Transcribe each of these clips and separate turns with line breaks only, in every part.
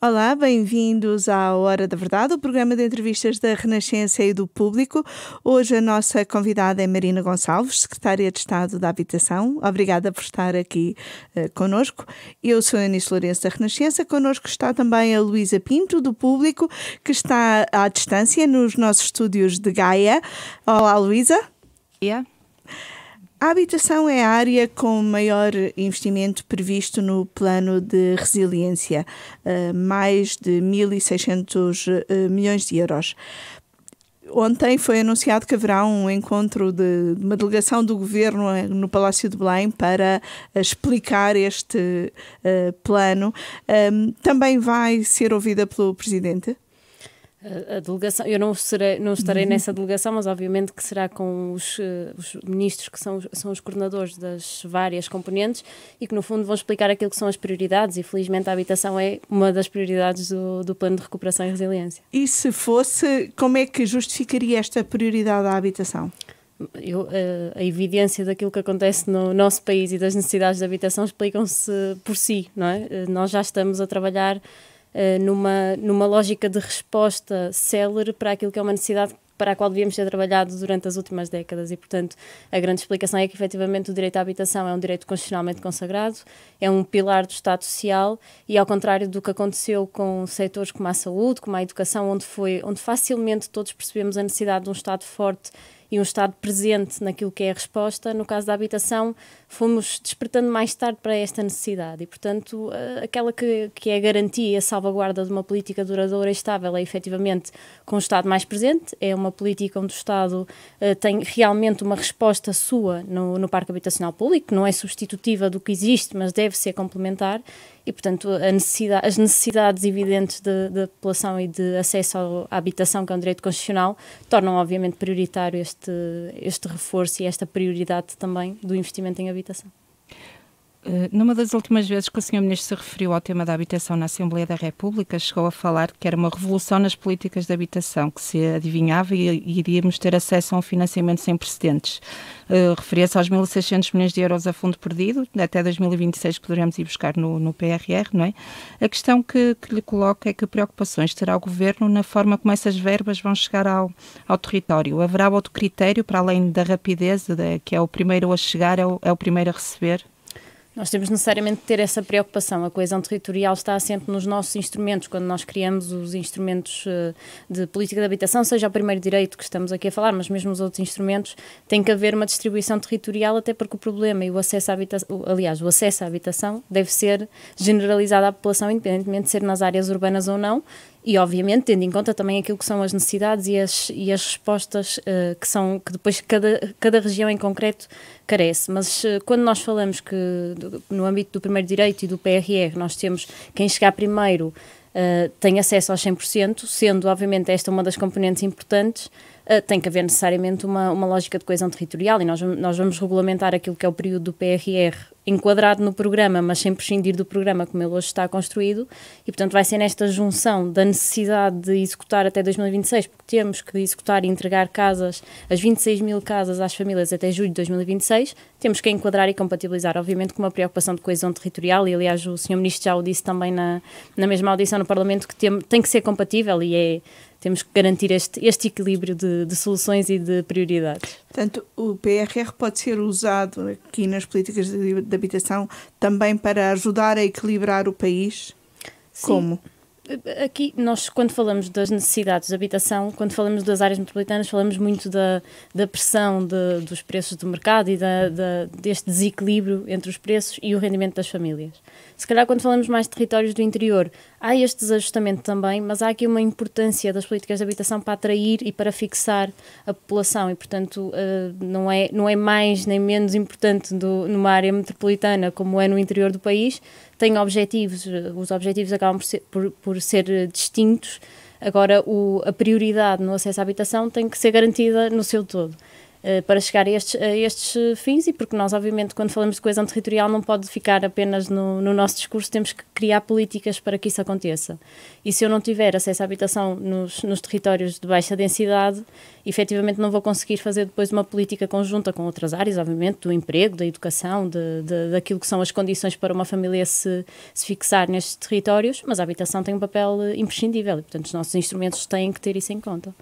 Olá, bem-vindos à Hora da Verdade, o programa de entrevistas da Renascença e do Público. Hoje a nossa convidada é Marina Gonçalves, Secretária de Estado da Habitação. Obrigada por estar aqui connosco. Eu sou a Eunice Lourenço da Renascença. Connosco está também a Luísa Pinto, do Público, que está à distância nos nossos estúdios de Gaia. Olá, Luísa.
Yeah.
A habitação é a área com maior investimento previsto no plano de resiliência, mais de 1.600 milhões de euros. Ontem foi anunciado que haverá um encontro de uma delegação do Governo no Palácio de Belém para explicar este plano. Também vai ser ouvida pelo Presidente?
A delegação, eu não estarei nessa delegação, mas obviamente que será com os ministros que são os coordenadores das várias componentes e que no fundo vão explicar aquilo que são as prioridades, e felizmente a habitação é uma das prioridades do Plano de Recuperação e Resiliência.
E se fosse, como é que justificaria esta prioridade à habitação?
A evidência daquilo que acontece no nosso país e das necessidades de habitação explicam-se por si, não é? Nós já estamos a trabalhar numa lógica de resposta célere para aquilo que é uma necessidade para a qual devíamos ter trabalhado durante as últimas décadas e, portanto, a grande explicação é que, efetivamente, o direito à habitação é um direito constitucionalmente consagrado, é um pilar do Estado Social e, ao contrário do que aconteceu com setores como a saúde, como a educação, onde facilmente todos percebemos a necessidade de um Estado forte e um Estado presente naquilo que é a resposta, no caso da habitação, fomos despertando mais tarde para esta necessidade e, portanto, aquela que é a garantia e a salvaguarda de uma política duradoura e estável é, efetivamente, com o Estado mais presente, é uma política onde o Estado tem realmente uma resposta sua no parque habitacional público, que não é substitutiva do que existe, mas deve ser complementar. E, portanto, as necessidades evidentes da população e de acesso à habitação, que é um direito constitucional, tornam, obviamente, prioritário este reforço e esta prioridade também do investimento em habitação.
Numa das últimas vezes que o Sr. Ministro se referiu ao tema da habitação na Assembleia da República, chegou a falar que era uma revolução nas políticas de habitação, que se adivinhava e iríamos ter acesso a um financiamento sem precedentes. Referia-se aos 1.600 milhões de euros a fundo perdido, até 2026 poderemos ir buscar no PRR, não é? A questão que lhe coloco é que preocupações terá o Governo na forma como essas verbas vão chegar ao território. Haverá outro critério, para além da rapidez, que é o primeiro a chegar, é o primeiro a receber?
Nós temos necessariamente de ter essa preocupação. A coesão territorial está assente nos nossos instrumentos, quando nós criamos os instrumentos de política de habitação, seja o primeiro direito que estamos aqui a falar, mas mesmo os outros instrumentos, tem que haver uma distribuição territorial, até porque o problema e o acesso à habitação, aliás, o acesso à habitação deve ser generalizado à população, independentemente de ser nas áreas urbanas ou não, e obviamente tendo em conta também aquilo que são as necessidades e as respostas que depois cada região em concreto carece. Mas quando nós falamos que no âmbito do primeiro direito e do PRR nós temos quem chegar primeiro tem acesso aos 100%, sendo obviamente esta uma das componentes importantes, tem que haver necessariamente uma lógica de coesão territorial e nós vamos regulamentar aquilo que é o período do PRR enquadrado no programa, mas sem prescindir do programa como ele hoje está construído e, portanto, vai ser nesta junção da necessidade de executar até 2026, porque temos que executar e entregar casas, as 26 mil casas às famílias até julho de 2026, temos que enquadrar e compatibilizar, obviamente, com uma preocupação de coesão territorial e, aliás, o Sr. Ministro já o disse também na mesma audição no Parlamento, que tem que ser compatível e temos que garantir este equilíbrio de soluções e de prioridades.
Portanto, o PRR pode ser usado aqui nas políticas de habitação também para ajudar a equilibrar o país?
Sim.
Como?
Aqui, nós, quando falamos das necessidades de habitação, quando falamos das áreas metropolitanas, falamos muito da pressão dos preços do mercado e deste desequilíbrio entre os preços e o rendimento das famílias. Se calhar, quando falamos mais de territórios do interior, há este desajustamento também, mas há aqui uma importância das políticas de habitação para atrair e para fixar a população e, portanto, não é mais nem menos importante numa área metropolitana como é no interior do país. Tem objetivos, os objetivos acabam por ser distintos. Agora, a prioridade no acesso à habitação tem que ser garantida no seu todo. para chegar a estes fins, e porque nós, obviamente, quando falamos de coesão territorial, não pode ficar apenas no nosso discurso, temos que criar políticas para que isso aconteça. E se eu não tiver acesso à habitação nos territórios de baixa densidade, efetivamente não vou conseguir fazer depois uma política conjunta com outras áreas, obviamente, do emprego, da educação, daquilo que são as condições para uma família se fixar nestes territórios, mas a habitação tem um papel imprescindível e, portanto, os nossos instrumentos têm que ter isso em conta.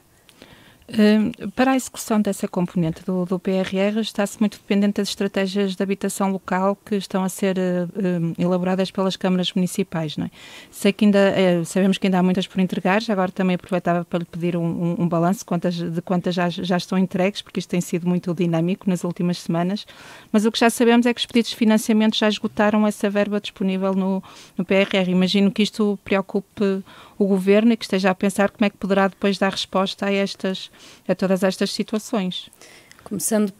Para a execução dessa componente do PRR, está-se muito dependente das estratégias de habitação local que estão a ser elaboradas pelas câmaras municipais, não é? Sabemos que ainda há muitas por entregar, já agora também aproveitava para lhe pedir um balanço de quantas já estão entregues, porque isto tem sido muito dinâmico nas últimas semanas, mas o que já sabemos é que os pedidos de financiamento já esgotaram essa verba disponível no PRR. Imagino que isto preocupe o Governo e que esteja a pensar como é que poderá depois dar resposta a todas estas situações.
Começando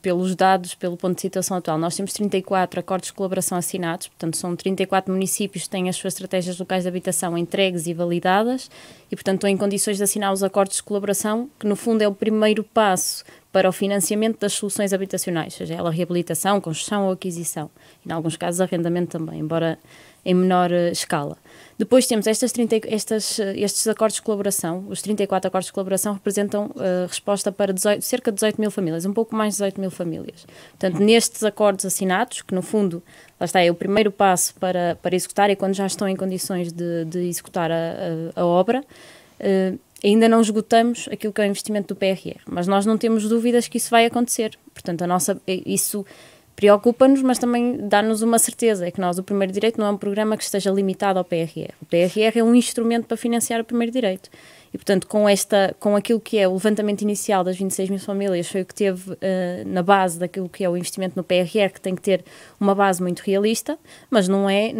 pelos dados, pelo ponto de situação atual, nós temos 34 acordos de colaboração assinados, portanto são 34 municípios que têm as suas estratégias locais de habitação entregues e validadas e, portanto, estão em condições de assinar os acordos de colaboração, que no fundo é o primeiro passo para o financiamento das soluções habitacionais, seja ela reabilitação, construção ou aquisição, e em alguns casos arrendamento também, embora em menor escala. Depois temos estes acordos de colaboração, os 34 acordos de colaboração representam resposta para cerca de 18 mil famílias, um pouco mais de 18 mil famílias. Portanto, nestes acordos assinados, que no fundo, lá está, é o primeiro passo para executar e quando já estão em condições de executar a obra, ainda não esgotamos aquilo que é o investimento do PRR, mas nós não temos dúvidas que isso vai acontecer. Portanto, isso preocupa-nos, mas também dá-nos uma certeza, é que o Primeiro Direito não é um programa que esteja limitado ao PRR. O PRR é um instrumento para financiar o Primeiro Direito. E, portanto, com aquilo que é o levantamento inicial das 26 mil famílias, foi o que teve na base daquilo que é o investimento no PRR, que tem que ter uma base muito realista, mas não é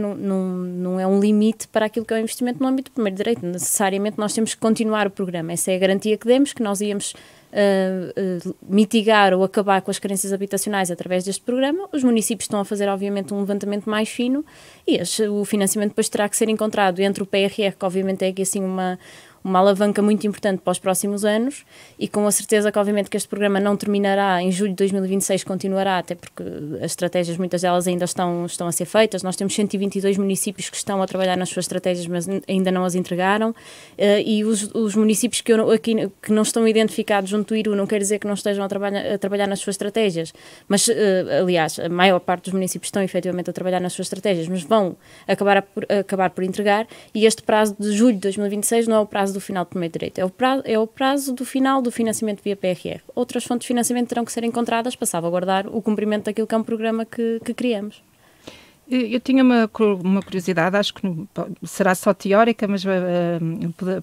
um limite para aquilo que é o investimento no âmbito do Primeiro Direito. Necessariamente nós temos que continuar o programa. Essa é a garantia que demos, que nós íamos mitigar ou acabar com as carências habitacionais através deste programa. Os municípios estão a fazer, obviamente, um levantamento mais fino e o financiamento depois terá que ser encontrado entre o PRR, que obviamente é aqui assim uma alavanca muito importante para os próximos anos, e com a certeza que obviamente que este programa não terminará em julho de 2026, continuará, até porque as estratégias, muitas delas ainda estão a ser feitas. Nós temos 122 municípios que estão a trabalhar nas suas estratégias, mas ainda não as entregaram, e os municípios que não estão identificados junto do IRU não quer dizer que não estejam a trabalhar nas suas estratégias, mas aliás, a maior parte dos municípios estão efetivamente a trabalhar nas suas estratégias, mas vão acabar por entregar, e este prazo de julho de 2026 não é o prazo do final do Primeiro Direito, é o prazo do final do financiamento via PRR. Outras fontes de financiamento terão que ser encontradas para salvaguardar o cumprimento daquilo que é um programa que criamos.
Eu tinha uma curiosidade, acho que será só teórica, mas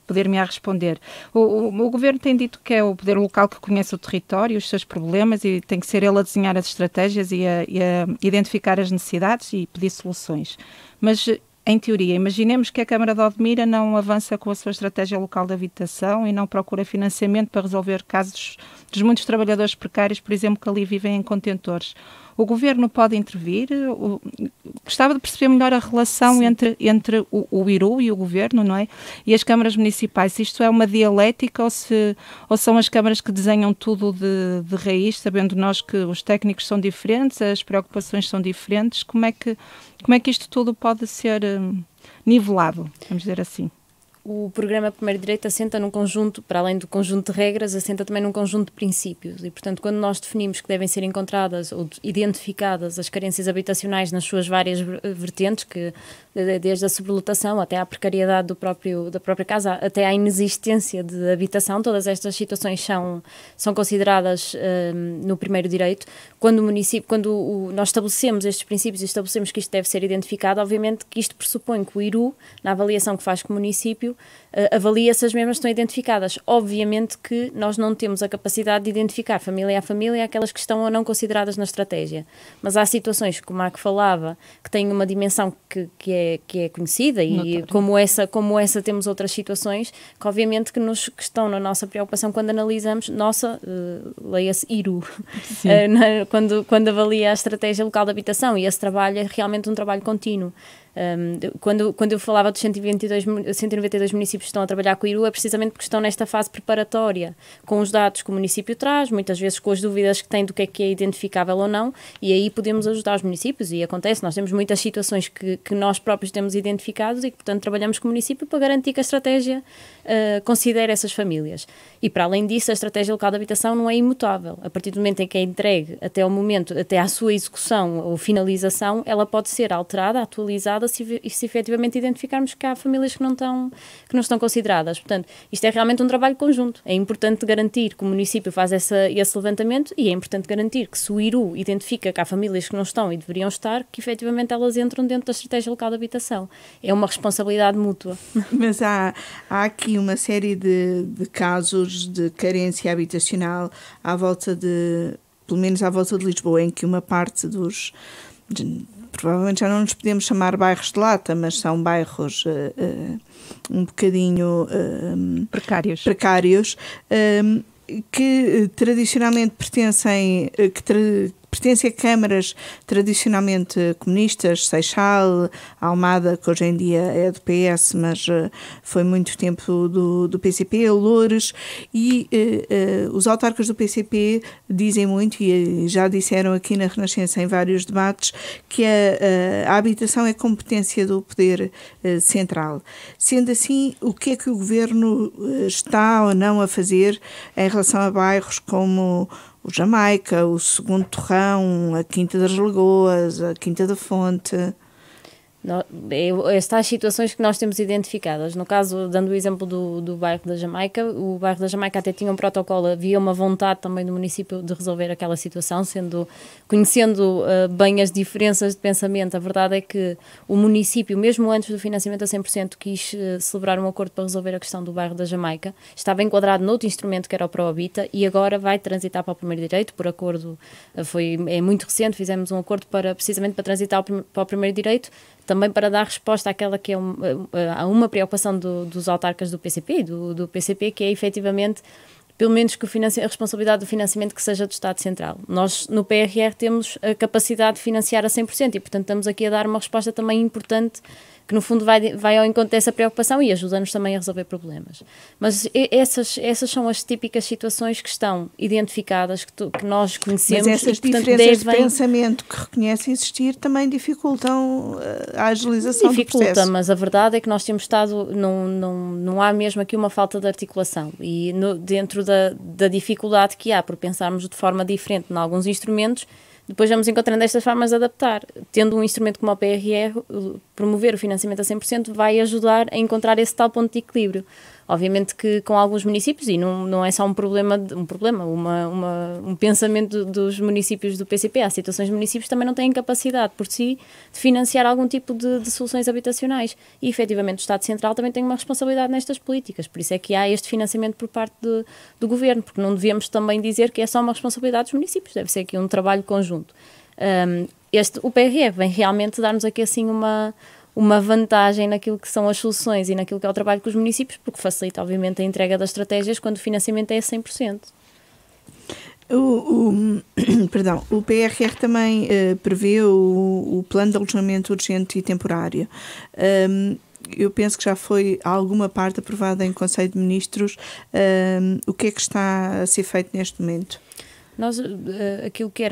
poder-me responder. O Governo tem dito que é o poder local que conhece o território, os seus problemas, e tem que ser ele a desenhar as estratégias e a identificar as necessidades e pedir soluções. Mas, em teoria, imaginemos que a Câmara de Odmira não avança com a sua estratégia local de habitação e não procura financiamento para resolver casos dos muitos trabalhadores precários, por exemplo, que ali vivem em contentores. O Governo pode intervir? Gostava de perceber melhor a relação entre o IRU e o Governo, não é? E as câmaras municipais. Isto é uma dialética ou são as câmaras que desenham tudo de raiz, sabendo nós que os técnicos são diferentes, as preocupações são diferentes? Como é que isto tudo pode ser nivelado, vamos dizer assim?
O programa Primeiro Direito assenta num conjunto, para além do conjunto de regras, assenta também num conjunto de princípios e, portanto, quando nós definimos que devem ser encontradas ou identificadas as carências habitacionais nas suas várias vertentes, que desde a sobrelotação até à precariedade da própria casa, até à inexistência de habitação, todas estas situações são consideradas no Primeiro Direito. Quando nós estabelecemos estes princípios e estabelecemos que isto deve ser identificado, obviamente que isto pressupõe que o IRU, na avaliação que faz com o município, avalia se as mesmas estão identificadas. Obviamente que nós não temos a capacidade de identificar família a família aquelas que estão ou não consideradas na estratégia, mas há situações, como a que falava, que têm uma dimensão que é conhecida e como essa temos outras situações que obviamente que estão na nossa preocupação quando analisamos, leia-se IRU, quando avalia a estratégia local de habitação, e esse trabalho é realmente um trabalho contínuo. Quando eu falava dos 192 municípios que estão a trabalhar com o IRU, é precisamente porque estão nesta fase preparatória, com os dados que o município traz, muitas vezes com as dúvidas que têm do que é identificável ou não, e aí podemos ajudar os municípios, e acontece, nós temos muitas situações que nós próprios temos identificados e que, portanto, trabalhamos com o município para garantir que a estratégia considere essas famílias. E, para além disso, a estratégia local de habitação não é imutável. A partir do momento em que é entregue até ao momento, até à sua execução ou finalização, ela pode ser alterada, atualizada, se efetivamente identificarmos que há famílias que não estão consideradas. Portanto, isto é realmente um trabalho conjunto. É importante garantir que o município faz esse levantamento e é importante garantir que, se o IRU identifica que há famílias que não estão e deveriam estar, que efetivamente elas entram dentro da estratégia local de habitação. É uma responsabilidade mútua.
Mas há aqui uma série de casos de carência habitacional pelo menos à volta de Lisboa, em que uma parte provavelmente já não nos podemos chamar bairros de lata, mas são bairros um bocadinho precários, que tradicionalmente pertencem a câmaras tradicionalmente comunistas, Seixal, Almada, que hoje em dia é do PS, mas foi muito tempo do PCP, Loures, e os autarcas do PCP dizem muito, e já disseram aqui na Renascença em vários debates, que a habitação é competência do poder central. Sendo assim, o que é que o Governo está ou não a fazer em relação a bairros como o Jamaica, o Segundo Torrão, a Quinta das Lagoas, a Quinta da Fonte?
Estas situações que nós temos identificadas, no caso, dando o exemplo do bairro da Jamaica, o bairro da Jamaica até tinha um protocolo, havia uma vontade também do município de resolver aquela situação, conhecendo bem as diferenças de pensamento. A verdade é que o município, mesmo antes do financiamento a 100%, quis celebrar um acordo para resolver a questão do bairro da Jamaica, estava enquadrado noutro instrumento que era o Prohabita, e agora vai transitar para o primeiro direito, por acordo, é muito recente, fizemos um acordo precisamente para transitar para o primeiro direito, também para dar resposta àquela que é uma preocupação dos autarcas do PCP, do PCP, que é efetivamente, pelo menos, que a responsabilidade do financiamento que seja do Estado Central. Nós, no PRR, temos a capacidade de financiar a 100% e, portanto, estamos aqui a dar uma resposta também importante, que no fundo vai ao encontro dessa preocupação e ajuda-nos também a resolver problemas. Mas essas são as típicas situações que estão identificadas, que nós conhecemos.
Mas essas
e, portanto,
diferenças de pensamento que reconhecem existir também dificultam a agilização do processo.
Dificulta, mas a verdade é que nós temos estado, não há mesmo aqui uma falta de articulação, e dentro da dificuldade que há por pensarmos de forma diferente em alguns instrumentos, depois vamos encontrando estas formas de adaptar. Tendo um instrumento como o PRR, promover o financiamento a 100% vai ajudar a encontrar esse tal ponto de equilíbrio. Obviamente que com alguns municípios, e não é só um pensamento dos municípios do PCP, há situações de municípios que também não têm capacidade por si de financiar algum tipo de soluções habitacionais, e efetivamente o Estado Central também tem uma responsabilidade nestas políticas, por isso é que há este financiamento por parte do Governo, porque não devemos também dizer que é só uma responsabilidade dos municípios, deve ser aqui um trabalho conjunto. O PRR vem realmente dar-nos aqui assim uma vantagem naquilo que são as soluções e naquilo que é o trabalho com os municípios, porque facilita, obviamente, a entrega das estratégias quando o financiamento é a 100%.
O PRR também prevê o plano de alojamento urgente e temporário. Eu penso que já foi alguma parte aprovada em Conselho de Ministros. O que é que está a ser feito neste momento?
Aquilo que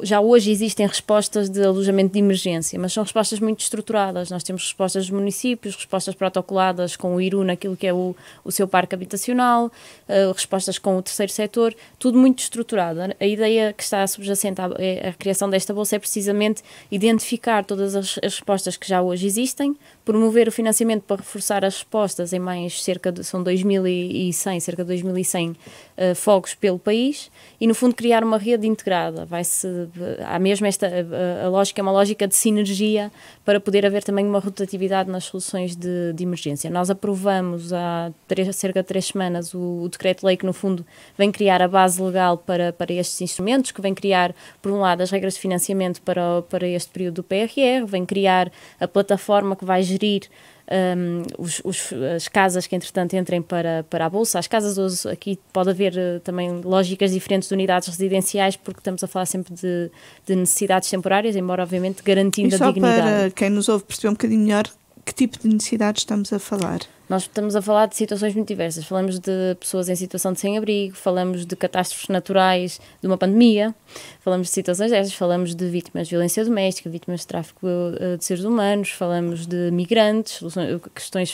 já hoje existem respostas de alojamento de emergência, mas são respostas muito estruturadas. Nós temos respostas dos municípios, respostas protocoladas com o IRU naquilo que é o seu parque habitacional, respostas com o terceiro setor, tudo muito estruturado. A ideia que está subjacente à criação desta bolsa é precisamente identificar todas as respostas que já hoje existem, promover o financiamento para reforçar as respostas em mais cerca de 2.100 fogos pelo país, e no fundo criar uma rede integrada. Há mesmo a lógica, é uma lógica de sinergia para poder haver também uma rotatividade nas soluções de emergência. Nós aprovamos há cerca de 3 semanas o decreto-lei que no fundo vem criar a base legal para estes instrumentos, que vem criar, por um lado, as regras de financiamento para este período do PRR, vem criar a plataforma que vai gerir gerir as casas que entretanto entrem para a Bolsa. As casas hoje, aqui pode haver também lógicas diferentes de unidades residenciais, porque estamos a falar sempre de necessidades temporárias, embora obviamente garantindo a dignidade.
Para quem nos ouve perceber um bocadinho melhor, que tipo de necessidades estamos a falar?
Nós estamos a falar de situações muito diversas. Falamos de pessoas em situação de sem-abrigo, falamos de catástrofes naturais, de uma pandemia, falamos de situações dessas, falamos de vítimas de violência doméstica, vítimas de tráfico de seres humanos, falamos de migrantes, questões,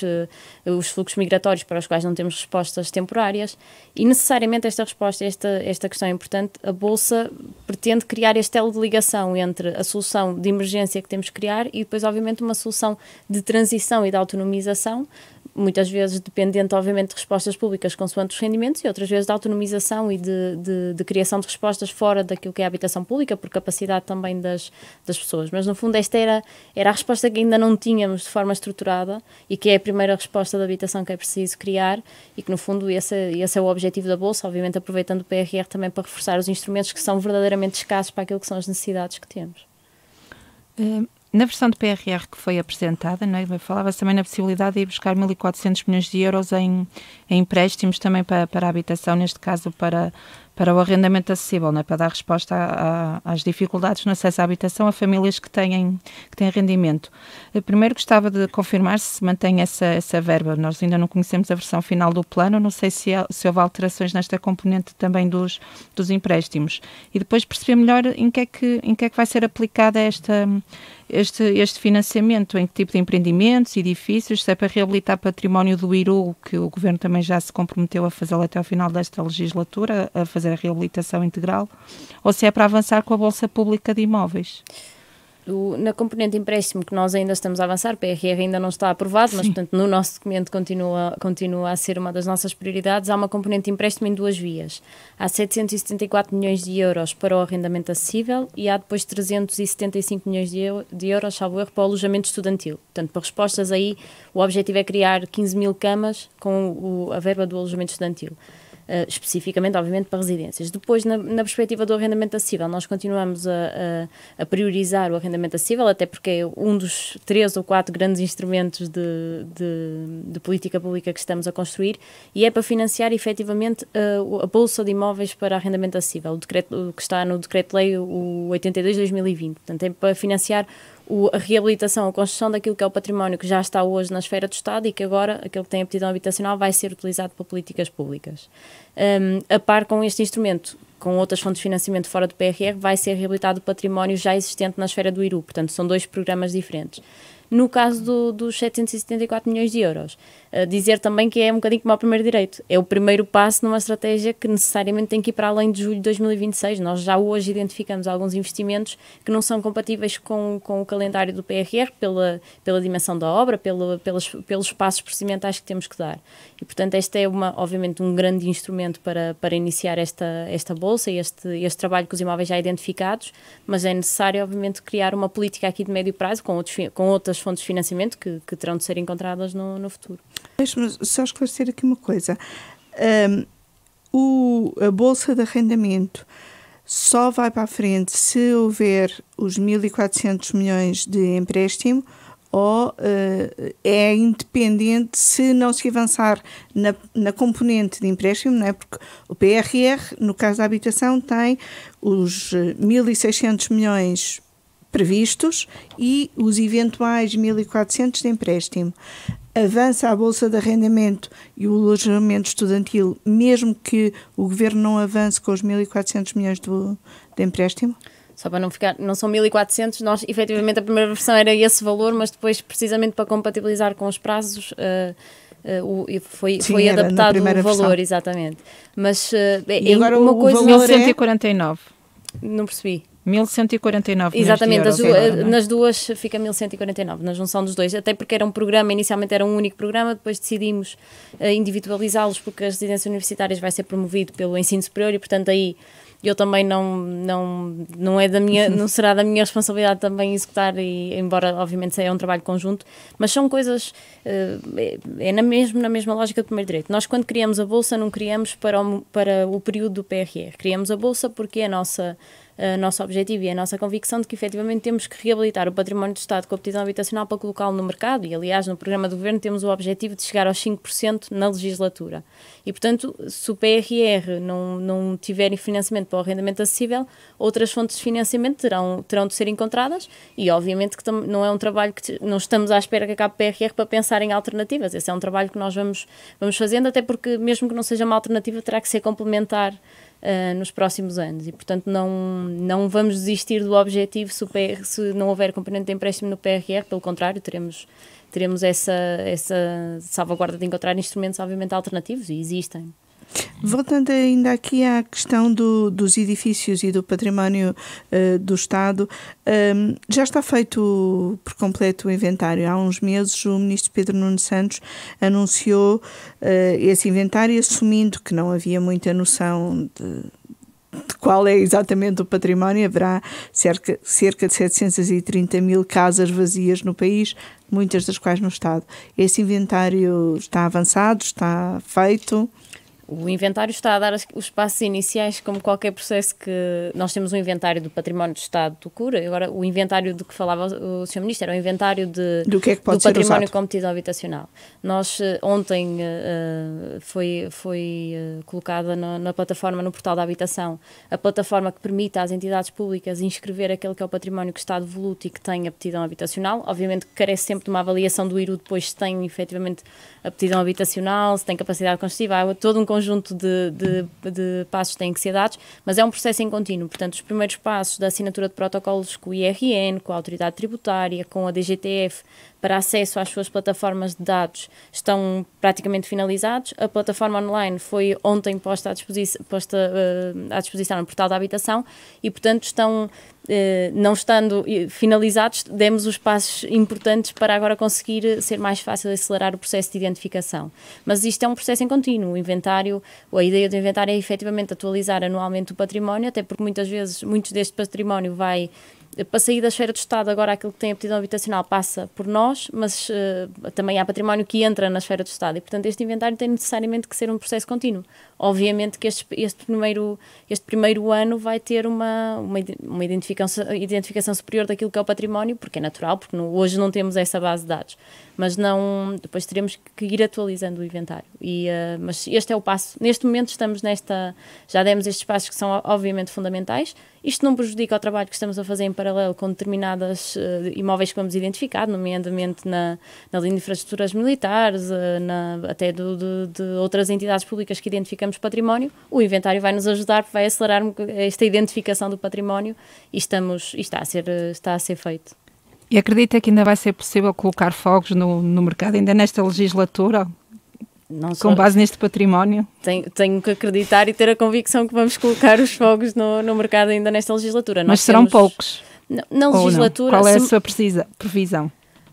os fluxos migratórios para os quais não temos respostas temporárias, e necessariamente esta resposta, esta questão é importante. A Bolsa pretende criar este elo de ligação entre a solução de emergência que temos que criar e depois, obviamente, uma solução de transição e de autonomização, muitas vezes dependente, obviamente, de respostas públicas consoante os rendimentos, e outras vezes de autonomização e de criação de respostas fora daquilo que é a habitação pública, por capacidade também das pessoas. Mas, no fundo, esta era a resposta que ainda não tínhamos de forma estruturada e que é a primeira resposta da habitação que é preciso criar e que, no fundo, esse é o objetivo da Bolsa, obviamente aproveitando o PRR também para reforçar os instrumentos que são verdadeiramente escassos para aquilo que são as necessidades que temos.
Na versão do PRR que foi apresentada, não é? Falava-se também na possibilidade de ir buscar 1.400 milhões de euros em empréstimos também para a habitação, neste caso para o arrendamento acessível, não é? Para dar resposta às dificuldades no acesso à habitação a famílias que têm rendimento. Primeiro gostava de confirmar se mantém essa verba. Nós ainda não conhecemos a versão final do plano, não sei se houve alterações nesta componente também dos empréstimos. E depois perceber melhor em que é que vai ser aplicada este financiamento, em que tipo de empreendimentos, edifícios, se é para reabilitar património do IRU, que o Governo também já se comprometeu a fazê-lo até ao final desta legislatura, a fazer a reabilitação integral, ou se é para avançar com a Bolsa Pública de Imóveis.
Na componente de empréstimo que nós ainda estamos a avançar, o PRR ainda não está aprovado, mas portanto no nosso documento continua a ser uma das nossas prioridades. Há uma componente de empréstimo em duas vias. Há 774 milhões de euros para o arrendamento acessível e há depois 375 milhões de euros, salvo erro, para o alojamento estudantil. Portanto, para respostas aí, o objetivo é criar 15 mil camas com a verba do alojamento estudantil. Especificamente, obviamente, para residências. Depois, na perspectiva do arrendamento acessível, nós continuamos a priorizar o arrendamento acessível, até porque é um dos 3 ou 4 grandes instrumentos de política pública que estamos a construir, e é para financiar, efetivamente, a Bolsa de Imóveis para arrendamento acessível, o que está no Decreto-Lei 82/2020. Portanto, é para financiar a reabilitação, a construção daquilo que é o património que já está hoje na esfera do Estado e que agora, aquele que tem aptidão habitacional, vai ser utilizado para políticas públicas. A par com este instrumento, com outras fontes de financiamento fora do PRR, vai ser reabilitado o património já existente na esfera do IRU. Portanto, são 2 programas diferentes. No caso dos 774 milhões de euros, dizer também que é um bocadinho como o primeiro direito. É o primeiro passo numa estratégia que necessariamente tem que ir para além de julho de 2026. Nós já hoje identificamos alguns investimentos que não são compatíveis com o calendário do PRR, pela dimensão da obra, pelos passos procedimentais que temos que dar. E, portanto, este é, obviamente, um grande instrumento para iniciar esta bolsa e este trabalho com os imóveis já identificados, mas é necessário, obviamente, criar uma política aqui de médio prazo com outras fontes de financiamento que terão de ser encontradas no futuro.
Deixe-me só esclarecer aqui uma coisa. A Bolsa de Arrendamento só vai para a frente se houver os 1.400 milhões de empréstimo ou é independente se não se avançar na componente de empréstimo, não é? Porque o PRR, no caso da habitação, tem os 1.600 milhões previstos e os eventuais 1.400 de empréstimo. Avança a Bolsa de Arrendamento e o alojamento estudantil, mesmo que o Governo não avance com os 1.400 milhões de empréstimo?
Só para não ficar, não são 1.400, nós, efetivamente, a primeira versão era esse valor, mas depois, precisamente para compatibilizar com os prazos, foi adaptado o valor, versão. Exatamente. Mas
e agora
uma coisa... 1.149.
Não percebi.
1.149
exatamente,
milhões de euros,
nas duas fica 1.149, na junção dos dois, até porque era um programa, inicialmente era um único programa, depois decidimos individualizá-los porque as residências universitárias vai ser promovido pelo ensino superior e, portanto, aí eu também não será da minha responsabilidade também executar, e, embora obviamente seja um trabalho conjunto, mas são coisas, na mesma lógica do primeiro direito. Nós, quando criamos a Bolsa, não criamos para o período do PRR, criamos a Bolsa porque é a nossa o nosso objetivo e a nossa convicção de que efetivamente temos que reabilitar o património do Estado com aptidão habitacional para colocá-lo no mercado e, aliás, no programa do Governo temos o objetivo de chegar aos 5% na legislatura. E, portanto, se o PRR não tiver financiamento para o arrendamento acessível, outras fontes de financiamento terão de ser encontradas e, obviamente, que não é um trabalho que não estamos à espera que acabe o PRR para pensar em alternativas. Esse é um trabalho que nós vamos fazendo, até porque, mesmo que não seja uma alternativa, terá que ser complementar nos próximos anos e, portanto, não vamos desistir do objetivo se não houver componente de empréstimo no PRR, pelo contrário, teremos essa salvaguarda de encontrar instrumentos, obviamente, alternativos, e existem.
Voltando ainda aqui à questão dos edifícios e do património do Estado, já está feito por completo o inventário. Há uns meses o ministro Pedro Nuno Santos anunciou esse inventário, assumindo que não havia muita noção de qual é exatamente o património. Haverá cerca de 730 mil casas vazias no país, muitas das quais no Estado. Esse inventário está avançado, está feito?
O inventário está a dar os passos iniciais, como qualquer processo que... Nós temos um inventário do património do Estado do CURA, agora o inventário de que falava o Sr. Ministro era o inventário do património com aptidão habitacional. Nós, ontem, foi colocada na plataforma, no portal da habitação, a plataforma que permite às entidades públicas inscrever aquele que é o património que está devoluto e que tem aptidão habitacional. Obviamente que carece sempre de uma avaliação do IRU depois se tem efetivamente aptidão habitacional, se tem capacidade construtiva, há todo um conjunto de passos que têm que ser dados, mas é um processo em contínuo. Portanto, os primeiros passos da assinatura de protocolos com o IRN, com a Autoridade Tributária, com a DGTF, para acesso às suas plataformas de dados, estão praticamente finalizados. A plataforma online foi ontem posta à disposição no portal da habitação e, portanto, não estando finalizados, demos os passos importantes para agora conseguir ser mais fácil acelerar o processo de identificação. Mas isto é um processo em contínuo. O inventário, a ideia do inventário é efetivamente atualizar anualmente o património, até porque muitas vezes, muitos deste património vai... Para sair da esfera do Estado, agora aquilo que tem aptidão habitacional passa por nós, mas também há património que entra na esfera do Estado e, portanto, este inventário tem necessariamente que ser um processo contínuo. Obviamente que este primeiro ano vai ter uma identificação superior daquilo que é o património, porque é natural, porque hoje não temos essa base de dados, mas depois teremos que ir atualizando o inventário. Mas este é o passo. Neste momento estamos já demos estes passos que são obviamente fundamentais. Isto não prejudica o trabalho que estamos a fazer em paralelo com determinados imóveis que vamos identificar, nomeadamente na linha de infraestruturas militares, até de outras entidades públicas que identificamos património. O inventário vai nos ajudar, vai acelerar esta identificação do património e está a ser feito.
E acredita que ainda vai ser possível colocar fogos no mercado ainda nesta legislatura? Com base neste património?
Tenho que acreditar e ter a convicção que vamos colocar os fogos no mercado ainda nesta legislatura.
Mas serão poucos?
Na legislatura...
Qual é a sua previsão?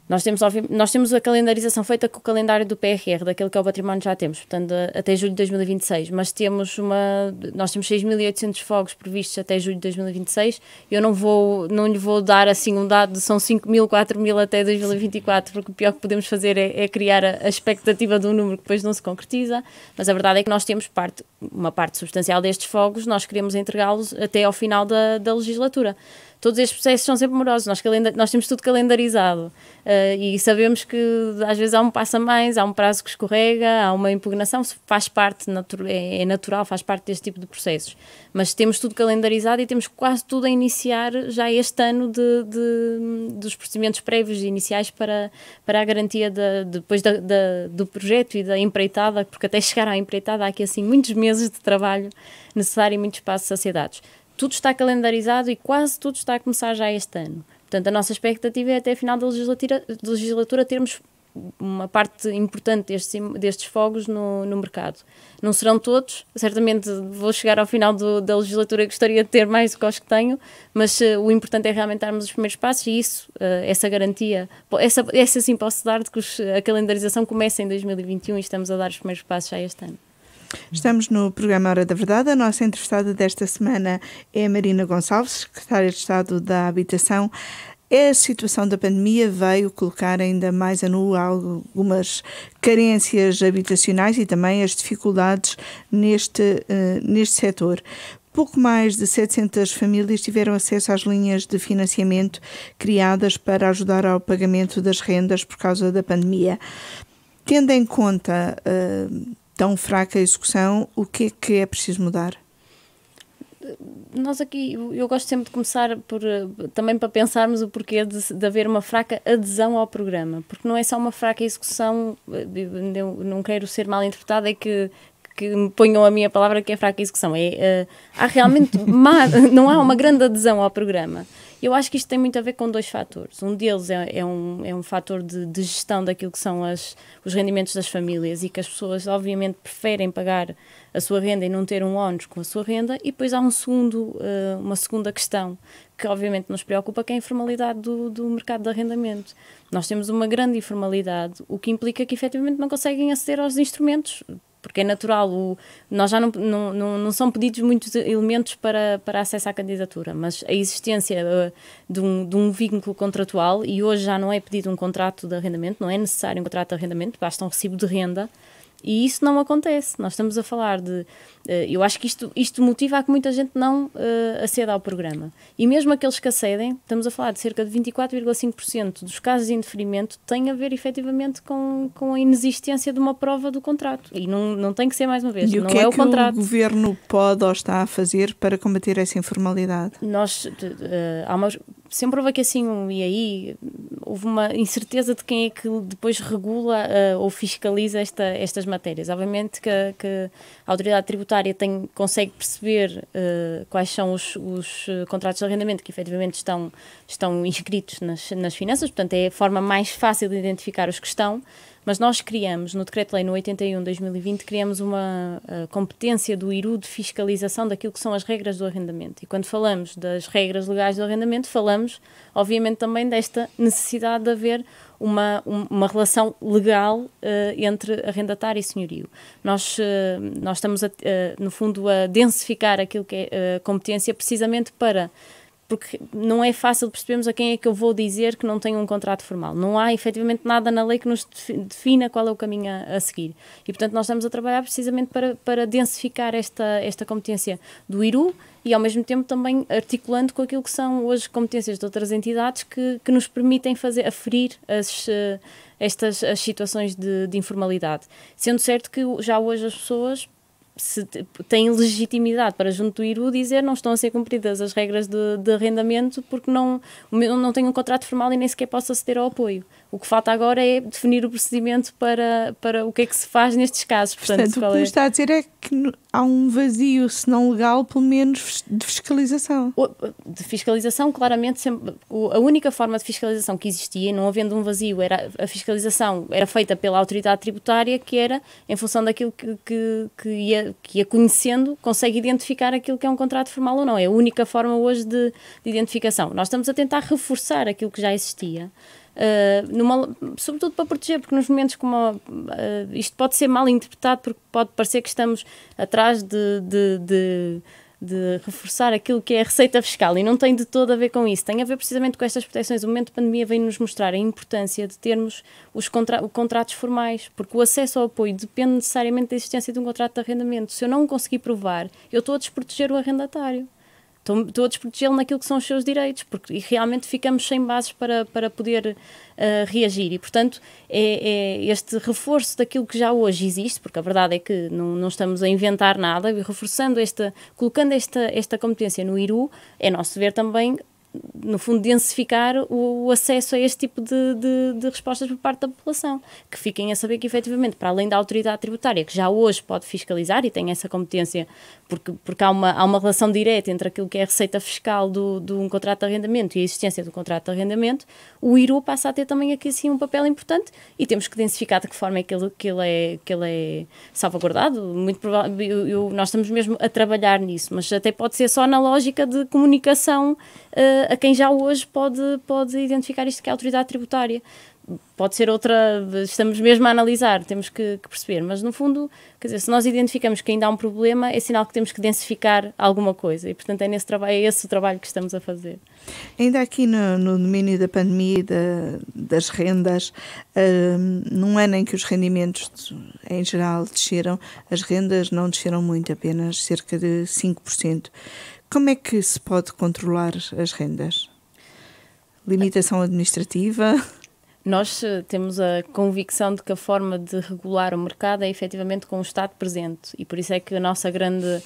Nós temos a calendarização feita com o calendário do PRR, daquele que é o património que já temos, portanto, até julho de 2026, mas nós temos 6.800 fogos previstos até julho de 2026. Eu não lhe vou dar assim um dado, são 5.000, 4.000 até 2024, porque o pior que podemos fazer é criar a expectativa de um número que depois não se concretiza, mas a verdade é que nós temos uma parte substancial destes fogos, nós queremos entregá-los até ao final da legislatura. Todos estes processos são sempre morosos, nós temos tudo calendarizado e sabemos que às vezes há um passo a mais, há um prazo que escorrega, há uma impugnação, faz parte, é natural, faz parte deste tipo de processos. Mas temos tudo calendarizado e temos quase tudo a iniciar já este ano dos procedimentos prévios iniciais para a garantia depois do projeto e da empreitada, porque até chegar à empreitada há aqui assim muitos meses de trabalho necessário e muitos passos a ser dados. Tudo está calendarizado e quase tudo está a começar já este ano. Portanto, a nossa expectativa é até a final da legislatura termos uma parte importante destes fogos no mercado. Não serão todos, certamente vou chegar ao final da legislatura e gostaria de ter mais do que os que tenho, mas o importante é realmente darmos os primeiros passos e essa garantia, essa sim posso dar de que a calendarização começa em 2021 e estamos a dar os primeiros passos já este ano.
Estamos no programa Hora da Verdade. A nossa entrevistada desta semana é a Marina Gonçalves, secretária de Estado da Habitação. A situação da pandemia veio colocar ainda mais a nu algumas carências habitacionais e também as dificuldades neste setor. pouco mais de 700 famílias tiveram acesso às linhas de financiamento criadas para ajudar ao pagamento das rendas por causa da pandemia. Tendo em conta tão fraca execução, o que é preciso mudar?
Nós aqui, eu gosto sempre de começar também para pensarmos o porquê de haver uma fraca adesão ao programa, porque não é só uma fraca execução, eu não quero ser mal interpretada, é que me ponham a minha palavra que é fraca execução, há realmente não há uma grande adesão ao programa. Eu acho que isto tem muito a ver com dois fatores. Um deles é um fator de gestão daquilo que são os rendimentos das famílias e que as pessoas obviamente preferem pagar a sua renda e não ter um ónus com a sua renda, e depois há uma segunda questão que obviamente nos preocupa, que é a informalidade do mercado de arrendamento. Nós temos uma grande informalidade, o que implica que efetivamente não conseguem aceder aos instrumentos, porque é natural, nós já não são pedidos muitos elementos para acesso à candidatura, mas a existência de um vínculo contratual, e hoje já não é pedido um contrato de arrendamento, não é necessário um contrato de arrendamento, basta um recibo de renda, e isso não acontece. Nós estamos a falar de... eu acho que isto motiva a que muita gente não aceda ao programa. E mesmo aqueles que acedem, estamos a falar de cerca de 24,5% dos casos de indeferimento têm a ver efetivamente com a inexistência de uma prova do contrato. E não tem que ser, mais uma vez,
não é o contrato. E o que o Governo pode ou está a fazer para combater essa informalidade?
Sempre houve aqui assim, e aí houve uma incerteza de quem é que depois regula ou fiscaliza estas matérias. Obviamente que a autoridade tributária consegue perceber quais são os contratos de arrendamento que efetivamente estão inscritos nas finanças, portanto é a forma mais fácil de identificar os que estão, mas nós criamos, no Decreto-Lei no 81/2020, criamos uma competência do IRU de fiscalização daquilo que são as regras do arrendamento. E quando falamos das regras legais do arrendamento, falamos, obviamente, também desta necessidade de haver uma relação legal entre arrendatário e senhorio. Nós estamos, no fundo, a densificar aquilo que é a competência precisamente porque não é fácil percebermos a quem é que eu vou dizer que não tem um contrato formal. Não há, efetivamente, nada na lei que nos defina qual é o caminho a seguir. E, portanto, nós estamos a trabalhar precisamente para densificar esta competência do IRU e, ao mesmo tempo, também articulando com aquilo que são hoje competências de outras entidades que nos permitem aferir as situações de informalidade. Sendo certo que já hoje as pessoas têm legitimidade para, junto do IRU, dizer não estão a ser cumpridas as regras de arrendamento porque não têm um contrato formal e nem sequer posso aceder ao apoio. O que falta agora é definir o procedimento para o que é que se faz nestes casos.
Portanto, o que me está a dizer é que há um vazio, se não legal, pelo menos de fiscalização.
De fiscalização, claramente, sempre, a única forma de fiscalização que existia, não havendo um vazio, a fiscalização era feita pela autoridade tributária, que era, em função daquilo que ia conhecendo, consegue identificar aquilo que é um contrato formal ou não. É a única forma hoje de identificação. Nós estamos a tentar reforçar aquilo que já existia, sobretudo para proteger, porque nos momentos como isto pode ser mal interpretado, porque pode parecer que estamos atrás de reforçar aquilo que é a receita fiscal, e não tem de todo a ver com isso, tem a ver precisamente com estas proteções. O momento de pandemia vem-nos mostrar a importância de termos os contratos formais, porque o acesso ao apoio depende necessariamente da existência de um contrato de arrendamento. Se eu não o conseguir provar, eu estou a desproteger o arrendatário. Estou a desprotegê-lo naquilo que são os seus direitos, porque realmente ficamos sem bases para poder reagir. E, portanto, é este reforço daquilo que já hoje existe, porque a verdade é que não estamos a inventar nada, e colocando esta competência no IRU, é nosso dever também, no fundo, densificar o acesso a este tipo de respostas por parte da população, que fiquem a saber que, efetivamente, para além da autoridade tributária, que já hoje pode fiscalizar e tem essa competência, porque há uma relação direta entre aquilo que é a receita fiscal de um contrato de arrendamento e a existência do contrato de arrendamento, o IRU passa a ter também aqui assim um papel importante, e temos que densificar de que forma é que ele é salvaguardado. Muito provável, nós estamos mesmo a trabalhar nisso, mas até pode ser só na lógica de comunicação a quem já hoje pode identificar isto que é a autoridade tributária. pode ser outra, estamos mesmo a analisar, temos que perceber, mas no fundo, quer dizer, se nós identificamos que ainda há um problema, é sinal que temos que densificar alguma coisa e, portanto, é esse o trabalho que estamos a fazer.
Ainda aqui no domínio da pandemia e das rendas, num ano em que os rendimentos em geral desceram, as rendas não desceram muito, apenas cerca de 5%. Como é que se pode controlar as rendas? Limitação administrativa?
Nós temos a convicção de que a forma de regular o mercado é efetivamente com o Estado presente e por isso é que a nossa grande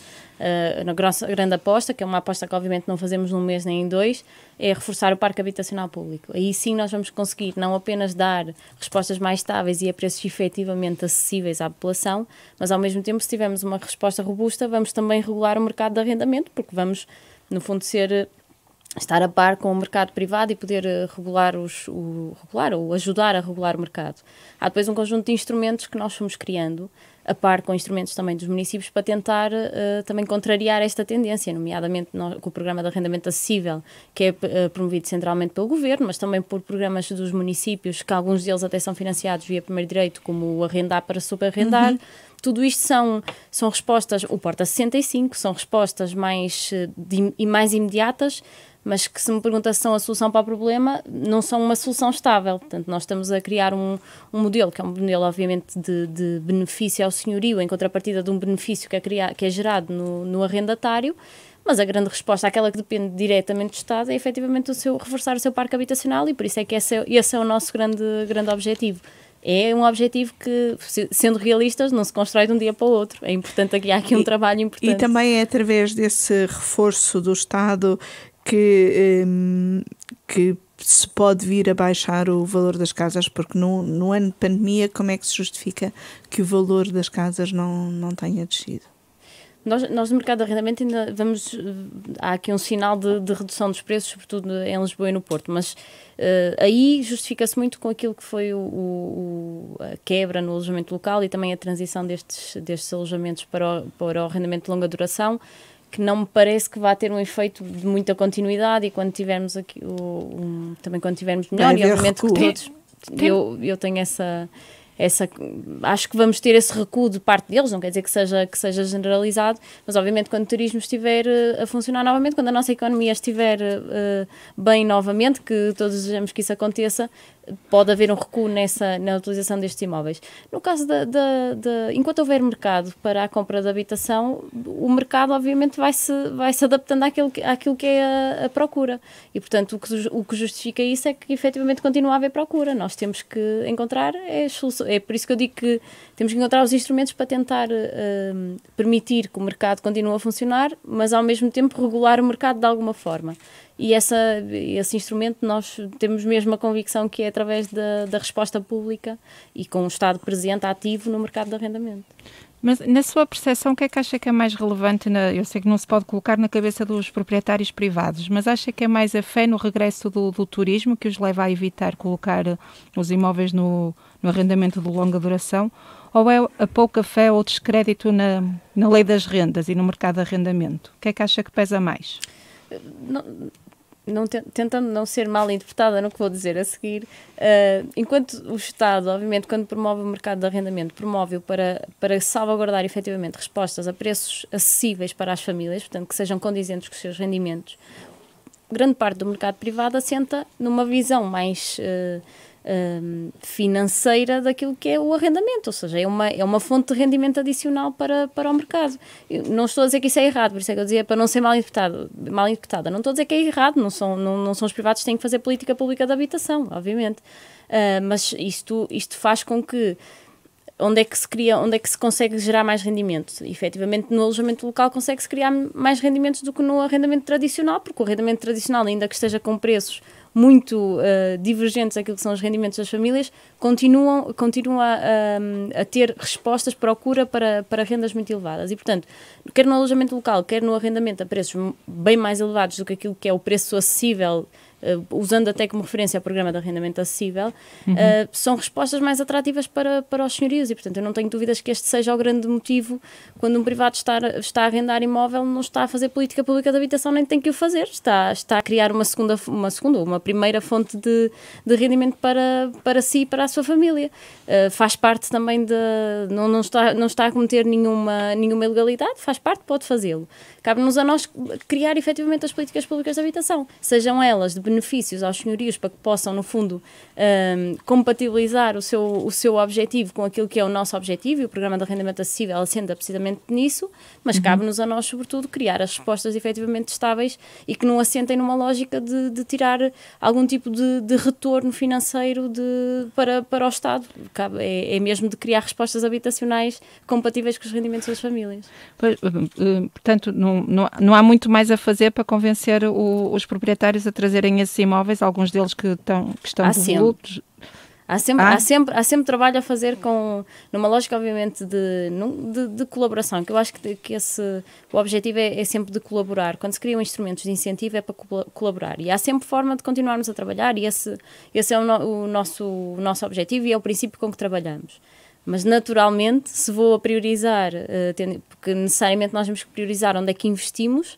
aposta, que é uma aposta que obviamente não fazemos num mês nem em 2, é reforçar o parque habitacional público. Aí sim nós vamos conseguir não apenas dar respostas mais estáveis e a preços efetivamente acessíveis à população, mas ao mesmo tempo, se tivermos uma resposta robusta, vamos também regular o mercado de arrendamento, porque vamos, no fundo, estar a par com o mercado privado e poder regular ou ajudar a regular o mercado. Há depois um conjunto de instrumentos que nós fomos criando, a par com instrumentos também dos municípios, para tentar também contrariar esta tendência, nomeadamente com o programa de arrendamento acessível, que é promovido centralmente pelo Governo, mas também por programas dos municípios, que alguns deles até são financiados via primeiro direito, como o Arrendar para Subarrendar. Tudo isto são respostas, o Porta 65, são respostas mais imediatas, mas que, se me pergunta se são a solução para o problema, não são uma solução estável. Portanto, nós estamos a criar um modelo, que é um modelo, obviamente, de benefício ao senhorio, em contrapartida de um benefício que é gerado no arrendatário, mas a grande resposta, aquela que depende diretamente do Estado, é efetivamente reforçar o seu parque habitacional e por isso é que esse é o nosso grande objetivo. É um objetivo que, sendo realistas, não se constrói de um dia para o outro. É importante há aqui um trabalho importante.
E também é através desse reforço do Estado que se pode vir a baixar o valor das casas, porque no ano de pandemia, como é que se justifica que o valor das casas não tenha descido?
Nós no mercado de arrendamento ainda há aqui um sinal de redução dos preços, sobretudo em Lisboa e no Porto, mas aí justifica-se muito com aquilo que foi a quebra no alojamento local e também a transição destes alojamentos para o arrendamento de longa duração, que não me parece que vá ter um efeito de muita continuidade e quando tivermos aqui também quando tivermos melhor, e obviamente que todos, eu tenho essa acho que vamos ter esse recuo de parte deles, não quer dizer que seja generalizado, mas obviamente quando o turismo estiver a funcionar novamente, quando a nossa economia estiver bem novamente, que todos desejamos que isso aconteça, pode haver um recuo na utilização destes imóveis. No caso enquanto houver mercado para a compra de habitação, o mercado obviamente vai se adaptando àquilo que é a procura e portanto o que justifica isso é que efetivamente continua a haver procura. Nós temos que encontrar é por isso que eu digo que temos que encontrar os instrumentos para tentar permitir que o mercado continue a funcionar, mas ao mesmo tempo regular o mercado de alguma forma. E esse instrumento nós temos mesmo a convicção que é através da resposta pública e com o Estado presente, ativo no mercado de arrendamento.
Mas na sua percepção, o que é que acha que é mais relevante? Eu sei que não se pode colocar na cabeça dos proprietários privados, mas acha que é mais a fé no regresso do turismo que os leva a evitar colocar os imóveis no arrendamento de longa duração? Ou é a pouca fé ou descrédito na lei das rendas e no mercado de arrendamento? O que é que acha que pesa mais?
Tentando não ser mal interpretada no que vou dizer a seguir, enquanto o Estado, obviamente, quando promove o mercado de arrendamento, promove-o para salvaguardar efetivamente respostas a preços acessíveis para as famílias, portanto, que sejam condizentes com os seus rendimentos, grande parte do mercado privado assenta numa visão mais financeira daquilo que é o arrendamento, ou seja, é uma fonte de rendimento adicional para o mercado. Eu não estou a dizer que isso é errado, por isso é que eu dizia para não ser mal interpretada. Não estou a dizer que é errado, não são os privados que têm que fazer política pública de habitação, obviamente, mas isto faz com que onde é que se consegue gerar mais rendimentos? Efetivamente, no alojamento local consegue-se criar mais rendimentos do que no arrendamento tradicional, porque o arrendamento tradicional, ainda que esteja com preços muito divergentes daquilo que são os rendimentos das famílias, continua a ter respostas, procura para rendas muito elevadas. E, portanto, quer no alojamento local, quer no arrendamento a preços bem mais elevados do que aquilo que é o preço acessível usando até como referência o programa de arrendamento acessível, são respostas mais atrativas para os senhorios e, portanto, eu não tenho dúvidas que este seja o grande motivo quando um privado está a arrendar imóvel, não está a fazer política pública de habitação, nem tem que o fazer, está a criar uma primeira fonte de rendimento para si e para a sua família. Faz parte também não está a cometer nenhuma ilegalidade, faz parte, pode fazê-lo. Cabe-nos a nós criar efetivamente as políticas públicas de habitação, sejam elas de benefícios aos senhorios para que possam, no fundo, compatibilizar o seu objetivo com aquilo que é o nosso objetivo, e o programa de arrendamento acessível assenta precisamente nisso, mas cabe-nos a nós, sobretudo, criar as respostas efetivamente estáveis e que não assentem numa lógica de tirar algum tipo de retorno financeiro para o Estado. É mesmo de criar respostas habitacionais compatíveis com os rendimentos das famílias.
Pois, portanto, não há muito mais a fazer para convencer os proprietários a trazerem esses imóveis, alguns deles que estão devolutos.
Há sempre trabalho a fazer numa lógica, obviamente, de colaboração, que eu acho que o objetivo é sempre de colaborar. Quando se criam instrumentos de incentivo é para colaborar. E há sempre forma de continuarmos a trabalhar, e esse é o nosso objetivo e é o princípio com que trabalhamos. Mas, naturalmente, se vou a priorizar, porque necessariamente nós temos que priorizar onde é que investimos,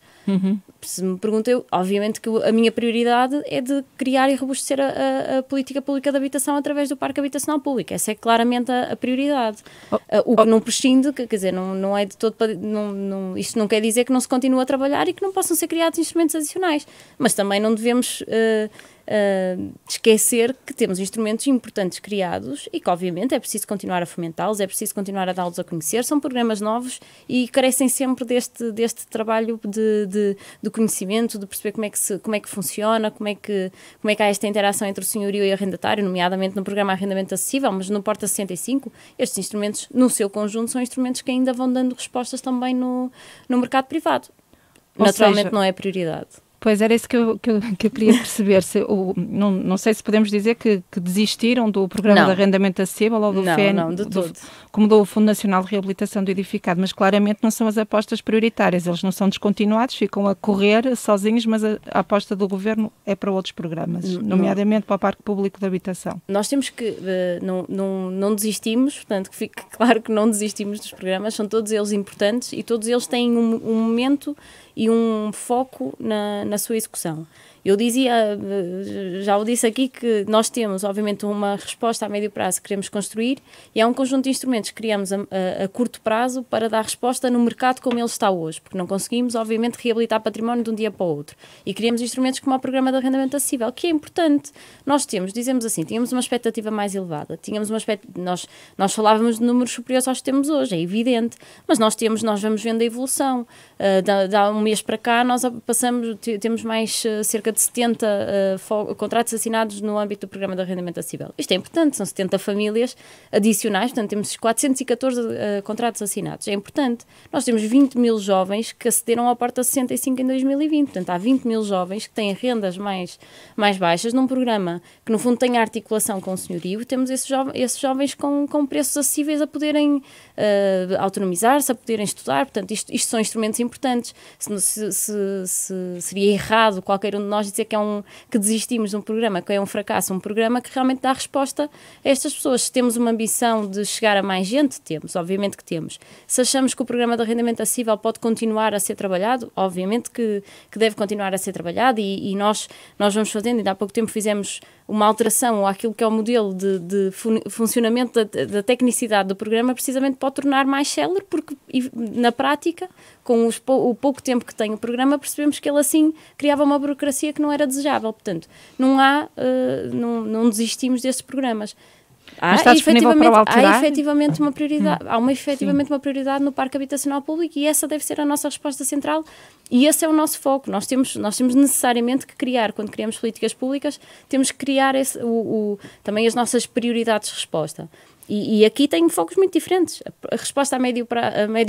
se me pergunto, obviamente que a minha prioridade é de criar e robustecer a política pública de habitação através do parque habitacional público. Essa é claramente a prioridade. O que não prescinde, quer dizer, não é de todo... isto não quer dizer que não se continue a trabalhar e que não possam ser criados instrumentos adicionais. Mas também não devemos... esquecer que temos instrumentos importantes criados e que obviamente é preciso continuar a fomentá-los, é preciso continuar a dá-los a conhecer. São programas novos e carecem sempre deste trabalho de conhecimento, de perceber como é que funciona, como é que há esta interação entre o senhorio e o arrendatário, nomeadamente no programa Arrendamento Acessível, mas no Porta 65, estes instrumentos no seu conjunto são instrumentos que ainda vão dando respostas também no mercado privado. Naturalmente não é prioridade.
Pois era isso que eu queria perceber. Não sei se podemos dizer que desistiram do programa de arrendamento acessível ou do FEN,
não, de todo.
Como do Fundo Nacional de Reabilitação do Edificado, mas claramente não são as apostas prioritárias. Eles não são descontinuados, ficam a correr sozinhos, mas a aposta do Governo é para outros programas, nomeadamente para o Parque Público de Habitação.
Nós temos que... não desistimos, portanto, que fique claro que não desistimos dos programas, são todos eles importantes e todos eles têm um momento e um foco na sua execução. Eu já o disse aqui, que nós temos, obviamente, uma resposta a médio prazo que queremos construir e há um conjunto de instrumentos que criamos a curto prazo para dar resposta no mercado como ele está hoje, porque não conseguimos, obviamente, reabilitar património de um dia para o outro. E criamos instrumentos como o Programa de Arrendamento Acessível, que é importante. Nós dizemos assim, tínhamos uma expectativa mais elevada, nós falávamos de números superiores aos que temos hoje, é evidente, mas nós vamos vendo a evolução. Há um mês para cá, nós temos mais cerca de 70 contratos assinados no âmbito do Programa de Arrendamento Acessível. Isto é importante, são 70 famílias adicionais, portanto temos 414 contratos assinados. É importante. Nós temos 20 mil jovens que acederam ao Porta 65 em 2020, portanto há 20 mil jovens que têm rendas mais baixas num programa que no fundo tem a articulação com o senhorio, e temos esses jovens com preços acessíveis a poderem autonomizar-se, a poderem estudar. Portanto isto são instrumentos importantes. Seria errado qualquer um de nós dizer que desistimos de um programa, que é um fracasso, um programa que realmente dá resposta a estas pessoas. Se temos uma ambição de chegar a mais gente, temos, obviamente que temos. Se achamos que o programa de arrendamento acessível pode continuar a ser trabalhado, obviamente que deve continuar a ser trabalhado e nós vamos fazendo. Ainda há pouco tempo fizemos uma alteração àquilo que é o modelo de funcionamento da tecnicidade do programa, precisamente para o tornar mais célere, porque na prática, com o pouco tempo que tem o programa, percebemos que ele assim criava uma burocracia que não era desejável. Portanto, não desistimos destes programas.
Há
efetivamente uma prioridade. Há efetivamente uma prioridade no Parque Habitacional Público e essa deve ser a nossa resposta central e esse é o nosso foco. Nós temos necessariamente que criar, quando criamos políticas públicas, temos que criar também as nossas prioridades de resposta. E aqui tem focos muito diferentes. A resposta a médio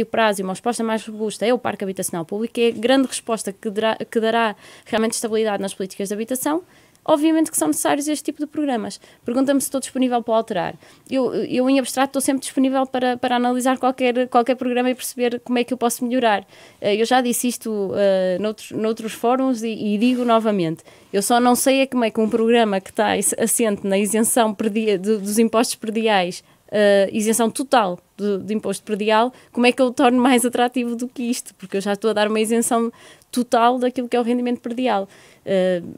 prazo e uma resposta mais robusta é o Parque Habitacional Público, que é a grande resposta que dará realmente estabilidade nas políticas de habitação. obviamente que são necessários este tipo de programas. Pergunta-me se estou disponível para alterar. Eu em abstrato, estou sempre disponível para analisar qualquer programa e perceber como é que eu posso melhorar. Eu já disse isto noutros fóruns e digo novamente. Eu só não sei é como é que um programa que está assente na isenção dos impostos prediais, isenção total de imposto predial, como é que eu o torno mais atrativo do que isto? Porque eu já estou a dar uma isenção total daquilo que é o rendimento predial.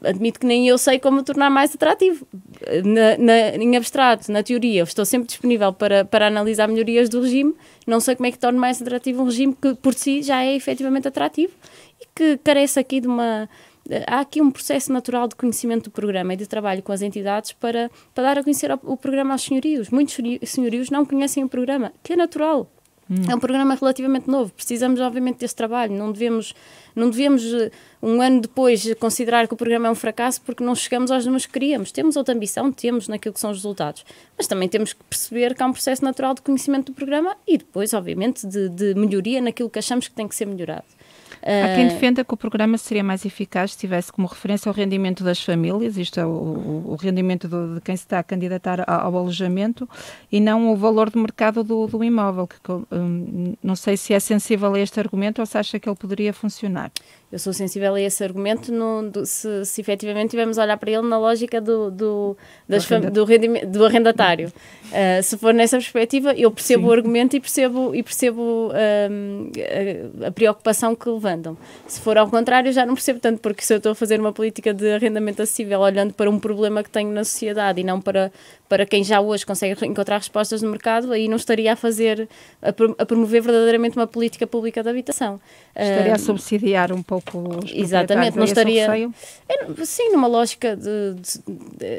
Admito que nem eu sei como o tornar mais atrativo. Em abstrato, na teoria, eu estou sempre disponível para analisar melhorias do regime, não sei como é que torno mais atrativo um regime que por si já é efetivamente atrativo e que carece aqui de uma... Há aqui um processo natural de conhecimento do programa e de trabalho com as entidades para dar a conhecer o programa aos senhorios. Muitos senhorios não conhecem o programa, que é natural. É um programa relativamente novo. Precisamos, obviamente, desse trabalho. Não devemos um ano depois, considerar que o programa é um fracasso porque não chegamos aos números que queríamos. Temos outra ambição, temos naquilo que são os resultados. Mas também temos que perceber que há um processo natural de conhecimento do programa e depois, obviamente, de melhoria naquilo que achamos que tem que ser melhorado.
Há quem defenda que o programa seria mais eficaz se tivesse como referência o rendimento das famílias, isto é, o rendimento de quem se está a candidatar ao alojamento, e não o valor de mercado do imóvel. Não sei se é sensível a este argumento ou se acha que ele poderia funcionar.
Eu sou sensível a esse argumento se efetivamente estivermos a olhar para ele na lógica do arrendatário. Se for nessa perspectiva, eu percebo o argumento e percebo a preocupação que levantam. Se for ao contrário, já não percebo tanto, porque se eu estou a fazer uma política de arrendamento acessível olhando para um problema que tenho na sociedade e não para quem já hoje consegue encontrar respostas no mercado, aí não estaria a promover verdadeiramente uma política pública de habitação.
Estaria a subsidiar um pouco os
exatamente, não estaria... Sim, numa lógica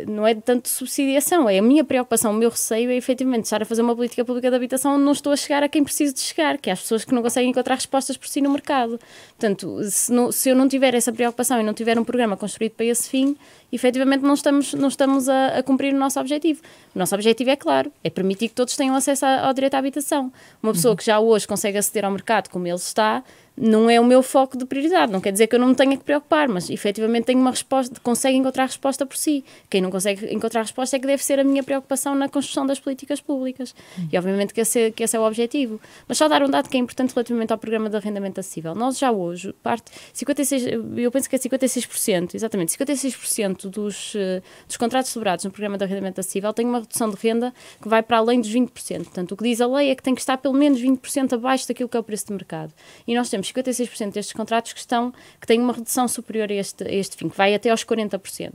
não é de tanto subsidiação, é a minha preocupação, o meu receio é efetivamente estar a fazer uma política pública de habitação onde não estou a chegar a quem preciso de chegar, que é as pessoas que não conseguem encontrar respostas por si no mercado. Portanto, se eu não tiver essa preocupação e não tiver um programa construído para esse fim, efetivamente não estamos a cumprir o nosso objetivo. O nosso objetivo é claro, é permitir que todos tenham acesso ao direito à habitação. Uma pessoa que já hoje consegue aceder ao mercado como ele está, não é o meu foco de prioridade. Não quer dizer que eu não me tenha que preocupar, mas efetivamente tenho uma resposta, consegue encontrar resposta por si. Quem não consegue encontrar resposta é que deve ser a minha preocupação na construção das políticas públicas. E obviamente que esse é o objetivo. Mas só dar um dado que é importante relativamente ao programa de arrendamento acessível. Nós já hoje, eu penso que é 56%, exatamente, 56% dos contratos celebrados no programa de arrendamento acessível têm uma redução de renda que vai para além dos 20%. Portanto, o que diz a lei é que tem que estar pelo menos 20% abaixo daquilo que é o preço de mercado. E nós temos 56% destes contratos que têm uma redução superior a este fim, que vai até aos 40%.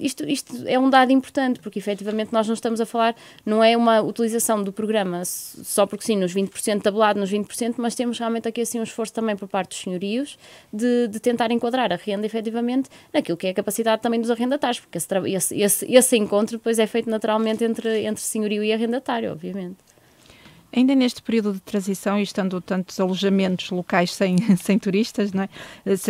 Isto é um dado importante, porque efetivamente nós não estamos a falar, não é uma utilização do programa só porque sim, nos 20%, tabelado nos 20%, mas temos realmente aqui assim um esforço também por parte dos senhorios de tentar enquadrar a renda efetivamente naquilo que é a capacidade também dos arrendatários, porque esse encontro depois é feito naturalmente entre senhorio e arrendatário, obviamente.
Ainda neste período de transição e estando tantos alojamentos locais sem turistas, não é?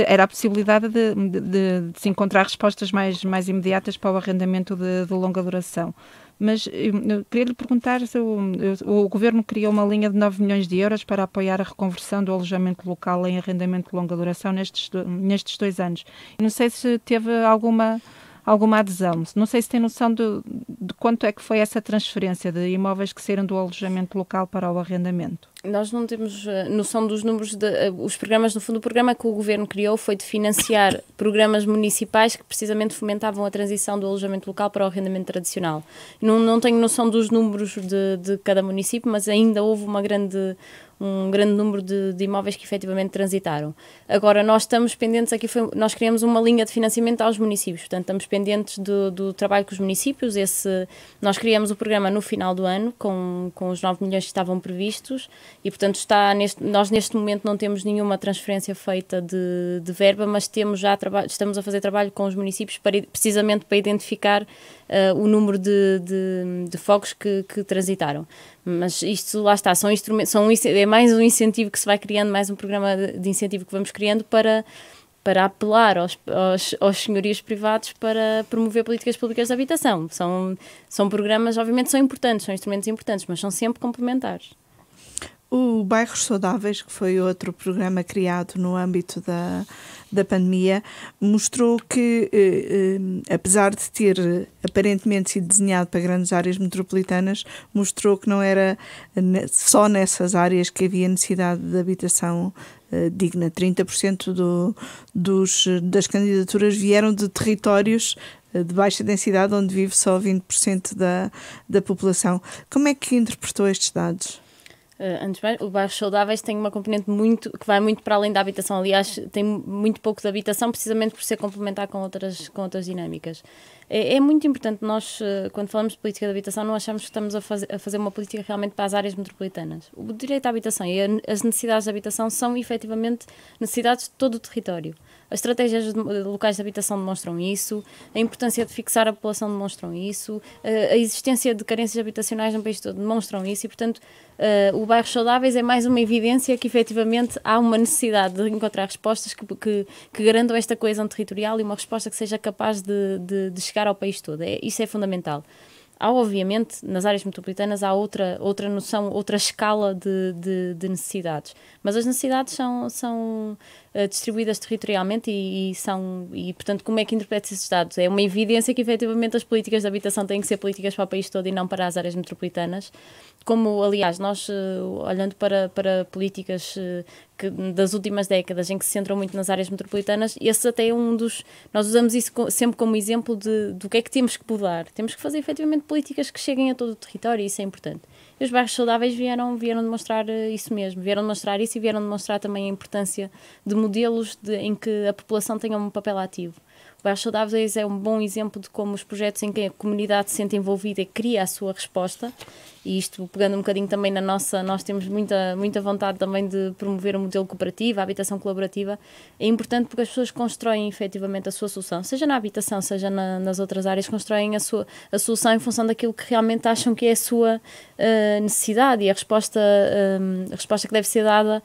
Era a possibilidade de se encontrar respostas mais imediatas para o arrendamento de longa duração. Mas eu queria lhe perguntar se o Governo criou uma linha de 9 milhões de euros para apoiar a reconversão do alojamento local em arrendamento de longa duração nestes 2 anos. Não sei se teve alguma adesão. Não sei se tem noção de quanto é que foi essa transferência de imóveis que saíram do alojamento local para o arrendamento.
Nós não temos noção dos números. Os programas, no fundo, o programa que o Governo criou foi de financiar programas municipais que precisamente fomentavam a transição do alojamento local para o arrendamento tradicional. Não tenho noção dos números de cada município, mas ainda houve um grande número de imóveis que efetivamente transitaram. Agora, nós estamos pendentes, nós criamos uma linha de financiamento aos municípios, portanto, estamos pendentes do trabalho com os municípios. Nós criamos o programa no final do ano, com os 9 milhões que estavam previstos, e, portanto, nós neste momento não temos nenhuma transferência feita de verba, mas estamos a fazer trabalho com os municípios precisamente para identificar o número de fogos que transitaram. Mas isto, lá está, é mais um incentivo que se vai criando, mais um programa de incentivo que vamos criando para apelar aos senhorios privados para promover políticas públicas de habitação. São programas, obviamente, são importantes, são instrumentos importantes, mas são sempre complementares.
O Bairros Saudáveis, que foi outro programa criado no âmbito da pandemia, mostrou que, apesar de ter aparentemente sido desenhado para grandes áreas metropolitanas, mostrou que não era só nessas áreas que havia necessidade de habitação digna. 30% das candidaturas vieram de territórios de baixa densidade, onde vive só 20% da população. Como é que interpretou estes dados?
Antes de mais, o Bairros Saudáveis tem uma componente que vai muito para além da habitação. Aliás, tem muito pouco de habitação, precisamente por ser complementar com outras dinâmicas. É muito importante nós, quando falamos de política de habitação, não achamos que estamos a fazer uma política realmente para as áreas metropolitanas. O direito à habitação e as necessidades de habitação são, efetivamente, necessidades de todo o território. As estratégias locais de habitação demonstram isso, a importância de fixar a população demonstram isso, a existência de carências habitacionais no país todo demonstram isso e, portanto, o Bairros Saudáveis é mais uma evidência que, efetivamente, há uma necessidade de encontrar respostas que garantam esta coesão territorial e uma resposta que seja capaz de chegar ao país todo. Isso é fundamental. Há, obviamente, nas áreas metropolitanas há outra noção, outra escala de necessidades, mas as necessidades são distribuídas territorialmente e, portanto, como é que interpreta esses dados? É uma evidência que, efetivamente, as políticas de habitação têm que ser políticas para o país todo e não para as áreas metropolitanas, como, aliás, nós, olhando para políticas das últimas décadas em que se centram muito nas áreas metropolitanas, esse até é nós usamos isso sempre como exemplo do que é que temos que mudar. Temos que fazer, efetivamente, políticas que cheguem a todo o território e isso é importante. E os bairros saudáveis vieram demonstrar isso mesmo, vieram demonstrar isso e vieram demonstrar também a importância de modelos em que a população tenha um papel ativo. O Bairros Saudáveis é um bom exemplo de como os projetos em que a comunidade se sente envolvida e cria a sua resposta, e isto pegando um bocadinho também nós temos muita vontade também de promover o modelo cooperativo, a habitação colaborativa. É importante porque as pessoas constroem efetivamente a sua solução, seja na habitação, seja nas outras áreas, constroem a solução em função daquilo que realmente acham que é a sua necessidade e a resposta que deve ser dada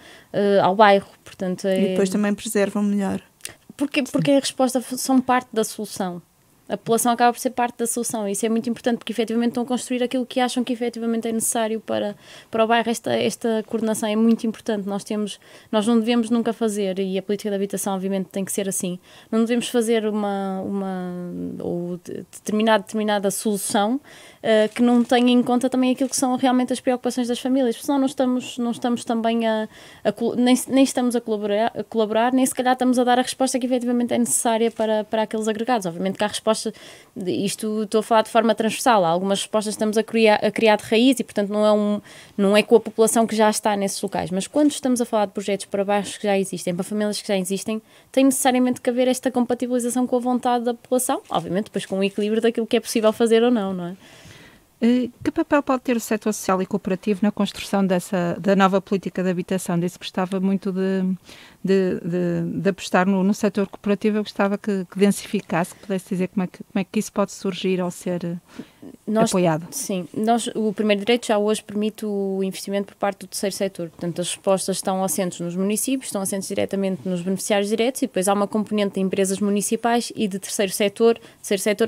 ao bairro. Portanto,
E depois também preservam melhor.
Porque a resposta são parte da solução. A população acaba por ser parte da solução. Isso é muito importante porque efetivamente estão a construir aquilo que acham que efetivamente é necessário para o bairro. Esta coordenação é muito importante. Nós não devemos nunca fazer, e a política de habitação obviamente tem que ser assim, não devemos fazer ou determinada solução que não tenha em conta também aquilo que são realmente as preocupações das famílias, porque senão não estamos também nem estamos a colaborar, nem se calhar estamos a dar a resposta que efetivamente é necessária para aqueles agregados. Obviamente que há respostas, isto estou a falar de forma transversal, há algumas respostas que estamos a criar de raiz e, portanto, não é com a população que já está nesses locais, mas quando estamos a falar de projetos para bairros que já existem, para famílias que já existem, tem necessariamente que haver esta compatibilização com a vontade da população, obviamente depois com o equilíbrio daquilo que é possível fazer ou não é?
Que papel pode ter o setor social e cooperativo na construção da nova política de habitação? Disse que gostava muito de apostar no setor cooperativo. Eu gostava que densificasse, que pudesse dizer como é que isso pode surgir ao ser apoiado.
Sim, o primeiro direito já hoje permite o investimento por parte do terceiro setor. Portanto, as respostas estão assentes nos municípios, estão assentes diretamente nos beneficiários diretos e depois há uma componente de empresas municipais e de terceiro setor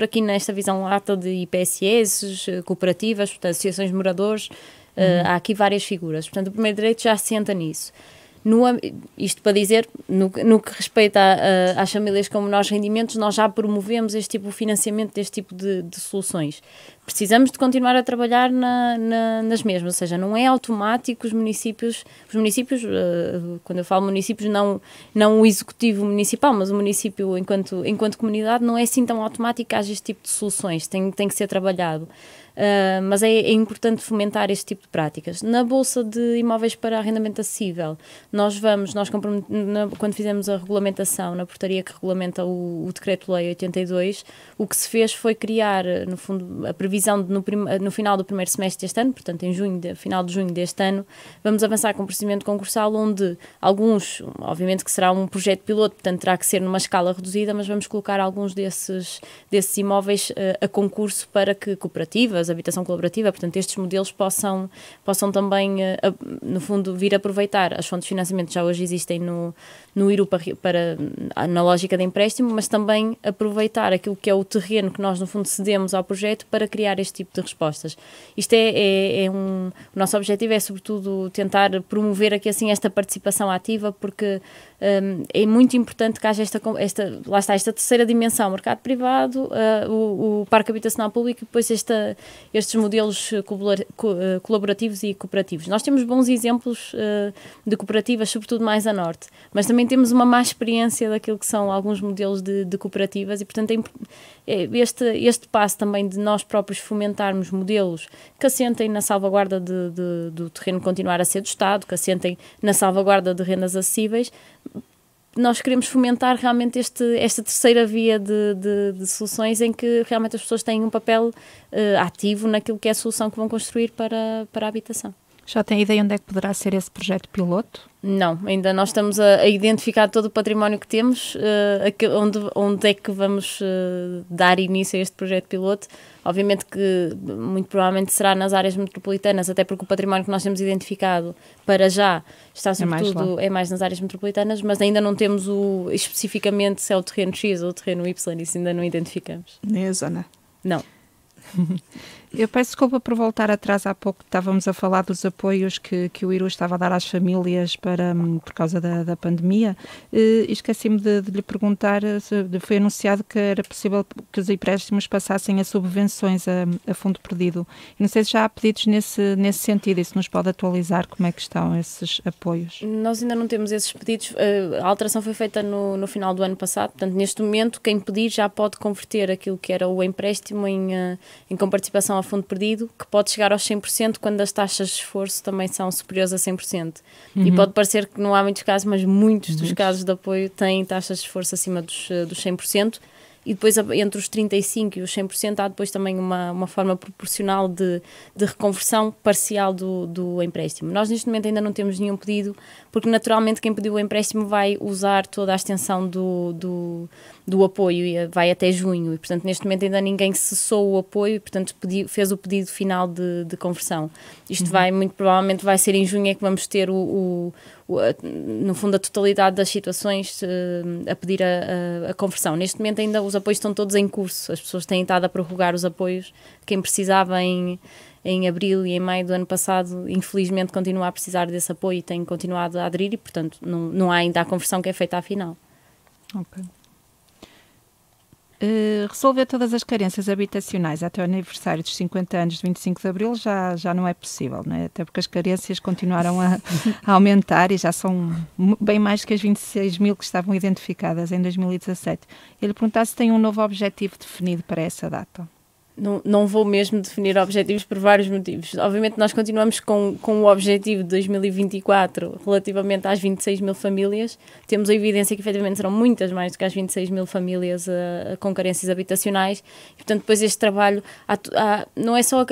aqui nesta visão lata de IPSS, cooperativas, portanto, associações de moradores, há aqui várias figuras. Portanto, o primeiro direito já assenta nisso. Isto para dizer, no que respeita às famílias com menores rendimentos, nós já promovemos este tipo de financiamento deste tipo de soluções. Precisamos de continuar a trabalhar nas mesmas, ou seja, não é automático os municípios, quando eu falo municípios, não o executivo municipal, mas o município enquanto comunidade, não é assim tão automático que haja este tipo de soluções, tem que ser trabalhado. Mas é importante fomentar este tipo de práticas. Na Bolsa de Imóveis para Arrendamento Acessível, quando fizemos a regulamentação, na portaria que regulamenta o Decreto-Lei 82, o que se fez foi criar, no fundo, a previsão de no final do primeiro semestre deste ano, portanto final de junho deste ano, vamos avançar com o procedimento concursal, onde alguns, obviamente que será um projeto piloto, portanto terá que ser numa escala reduzida, mas vamos colocar alguns desses imóveis a concurso para que cooperativas, habitação colaborativa, portanto estes modelos possam também, no fundo, vir aproveitar as fontes de financiamento que já hoje existem no IRU na lógica de empréstimo, mas também aproveitar aquilo que é o terreno que nós, no fundo, cedemos ao projeto para criar criar este tipo de respostas. Isto o nosso objetivo é sobretudo tentar promover aqui assim esta participação ativa, porque é muito importante que haja esta terceira dimensão, mercado privado, o parque habitacional público e depois estes modelos colaborativos e cooperativos. Nós temos bons exemplos de cooperativas, sobretudo mais a norte, mas também temos uma má experiência daquilo que são alguns modelos de cooperativas e, portanto, este passo também de nós próprios fomentarmos modelos que assentem na salvaguarda do terreno continuar a ser do Estado, que assentem na salvaguarda de rendas acessíveis. Nós queremos fomentar realmente esta terceira via de soluções em que realmente as pessoas têm um papel ativo naquilo que é a solução que vão construir para a habitação.
Já tem ideia onde é que poderá ser esse projeto piloto?
Não, ainda nós estamos a identificar todo o património que temos, onde é que vamos dar início a este projeto piloto. Obviamente que muito provavelmente será nas áreas metropolitanas, até porque o património que nós temos identificado para já está sobretudo mais nas áreas metropolitanas, mas ainda não temos especificamente se é o terreno X ou o terreno Y, isso ainda não identificamos.
Nem a zona?
Não.
Eu peço desculpa por voltar atrás. Há pouco estávamos a falar dos apoios que o IRU estava a dar às famílias por causa da pandemia. Esqueci-me de lhe perguntar se foi anunciado que era possível que os empréstimos passassem a subvenções a fundo perdido. Não sei se já há pedidos nesse sentido e se nos pode atualizar como é que estão esses apoios.
Nós ainda não temos esses pedidos. A alteração foi feita no final do ano passado, portanto neste momento quem pedir já pode converter aquilo que era o empréstimo em comparticipação a fundo perdido, que pode chegar aos 100% quando as taxas de esforço também são superiores a 100%. E pode parecer que não há muitos casos, mas muitos dos casos de apoio têm taxas de esforço acima dos 100%. E depois entre os 35% e os 100% há depois também uma forma proporcional de reconversão parcial do empréstimo. Nós neste momento ainda não temos nenhum pedido, porque naturalmente quem pediu o empréstimo vai usar toda a extensão do apoio e vai até junho e portanto neste momento ainda ninguém cessou o apoio e portanto fez o pedido final de conversão. Isto muito provavelmente vai ser em junho é que vamos ter no fundo a totalidade das situações a pedir a conversão. Neste momento ainda os apoios estão todos em curso, as pessoas têm estado a prorrogar os apoios, quem precisava em abril e em maio do ano passado infelizmente continua a precisar desse apoio e tem continuado a aderir e portanto não há ainda a conversão que é feita à final.
Ok. Resolver todas as carências habitacionais até o aniversário dos 50 anos de 25 de Abril já não é possível, não é? Até porque as carências continuaram a aumentar e já são bem mais que as 26 mil que estavam identificadas em 2017. Ele perguntar se tem um novo objetivo definido para essa data.
Não vou mesmo definir objetivos por vários motivos. Obviamente nós continuamos com o objetivo de 2024 relativamente às 26 mil famílias. Temos a evidência que efetivamente serão muitas mais do que as 26 mil famílias com carências habitacionais. E, portanto, depois este trabalho, não é só a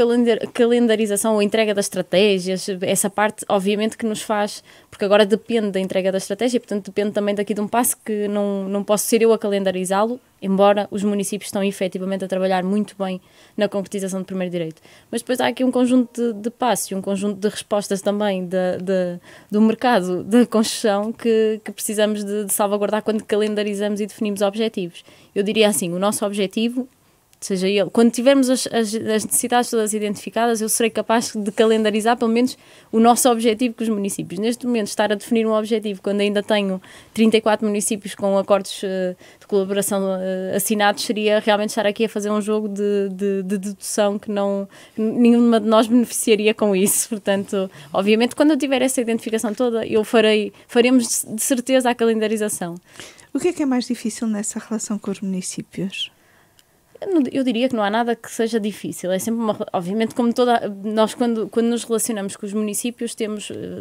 calendarização ou a entrega das estratégias, essa parte obviamente que nos faz, porque agora depende da entrega da estratégia, portanto depende também daqui de um passo que não posso ser eu a calendarizá-lo, embora os municípios estão efetivamente a trabalhar muito bem na concretização do primeiro direito. Mas depois há aqui um conjunto de passos e um conjunto de respostas também do mercado da construção que precisamos de salvaguardar quando calendarizamos e definimos objetivos. Eu diria assim, o nosso objetivo, seja ele, quando tivermos as necessidades todas identificadas, eu serei capaz de calendarizar pelo menos o nosso objetivo com os municípios. Neste momento, estar a definir um objetivo quando ainda tenho 34 municípios com acordos de colaboração assinados, seria realmente estar aqui a fazer um jogo de dedução que nenhuma de nós beneficiaria com isso. Portanto, obviamente, quando eu tiver essa identificação toda, faremos de certeza a calendarização.
O que é mais difícil nessa relação com os municípios?
Eu diria que não há nada que seja difícil, é sempre obviamente como nós quando nos relacionamos com os municípios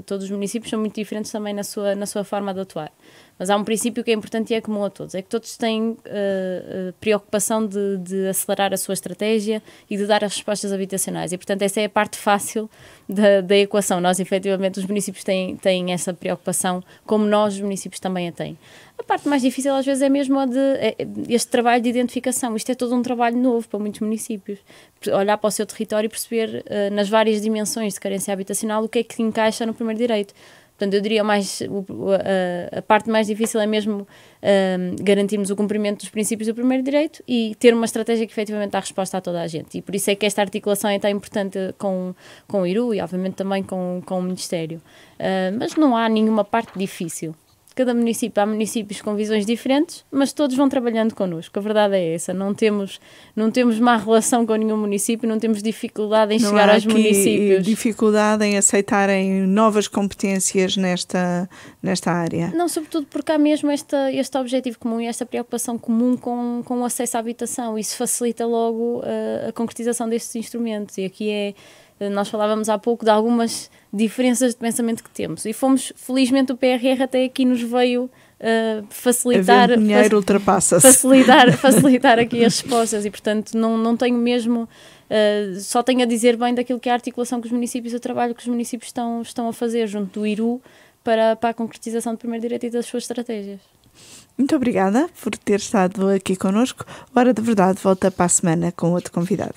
todos os municípios são muito diferentes também na sua forma de atuar, mas há um princípio que é importante e é comum a todos, é que todos têm preocupação de acelerar a sua estratégia e de dar as respostas habitacionais e portanto essa é a parte fácil da equação, nós efetivamente os municípios têm essa preocupação como nós os municípios também a têm. A parte mais difícil às vezes é mesmo este trabalho de identificação. Isto é todo um trabalho novo para muitos municípios. Olhar para o seu território e perceber nas várias dimensões de carência habitacional o que é que encaixa no primeiro direito. Portanto, eu diria a parte mais difícil é mesmo garantirmos o cumprimento dos princípios do primeiro direito e ter uma estratégia que efetivamente dá resposta a toda a gente. E por isso é que esta articulação é tão importante com o IRU e, obviamente, também com o Ministério. Mas não há nenhuma parte difícil. Cada município, há municípios com visões diferentes, mas todos vão trabalhando connosco. A verdade é essa. Não temos má relação com nenhum município, não temos dificuldade em chegar aos municípios.
Dificuldade em aceitarem novas competências nesta área?
Não, sobretudo porque há mesmo este objetivo comum e esta preocupação comum com o acesso à habitação. Isso facilita logo a concretização destes instrumentos. E aqui nós falávamos há pouco de algumas diferenças de pensamento que temos e felizmente o PRR até aqui nos veio facilitar,
dinheiro ultrapassa-se.
facilitar aqui as respostas e portanto não tenho mesmo, só tenho a dizer bem daquilo que é a articulação com os municípios, o trabalho que os municípios estão a fazer junto do IRU para a concretização do primeiro direito e das suas estratégias.
Muito obrigada por ter estado aqui connosco. Hora de Verdade volta para a semana com outro convidado.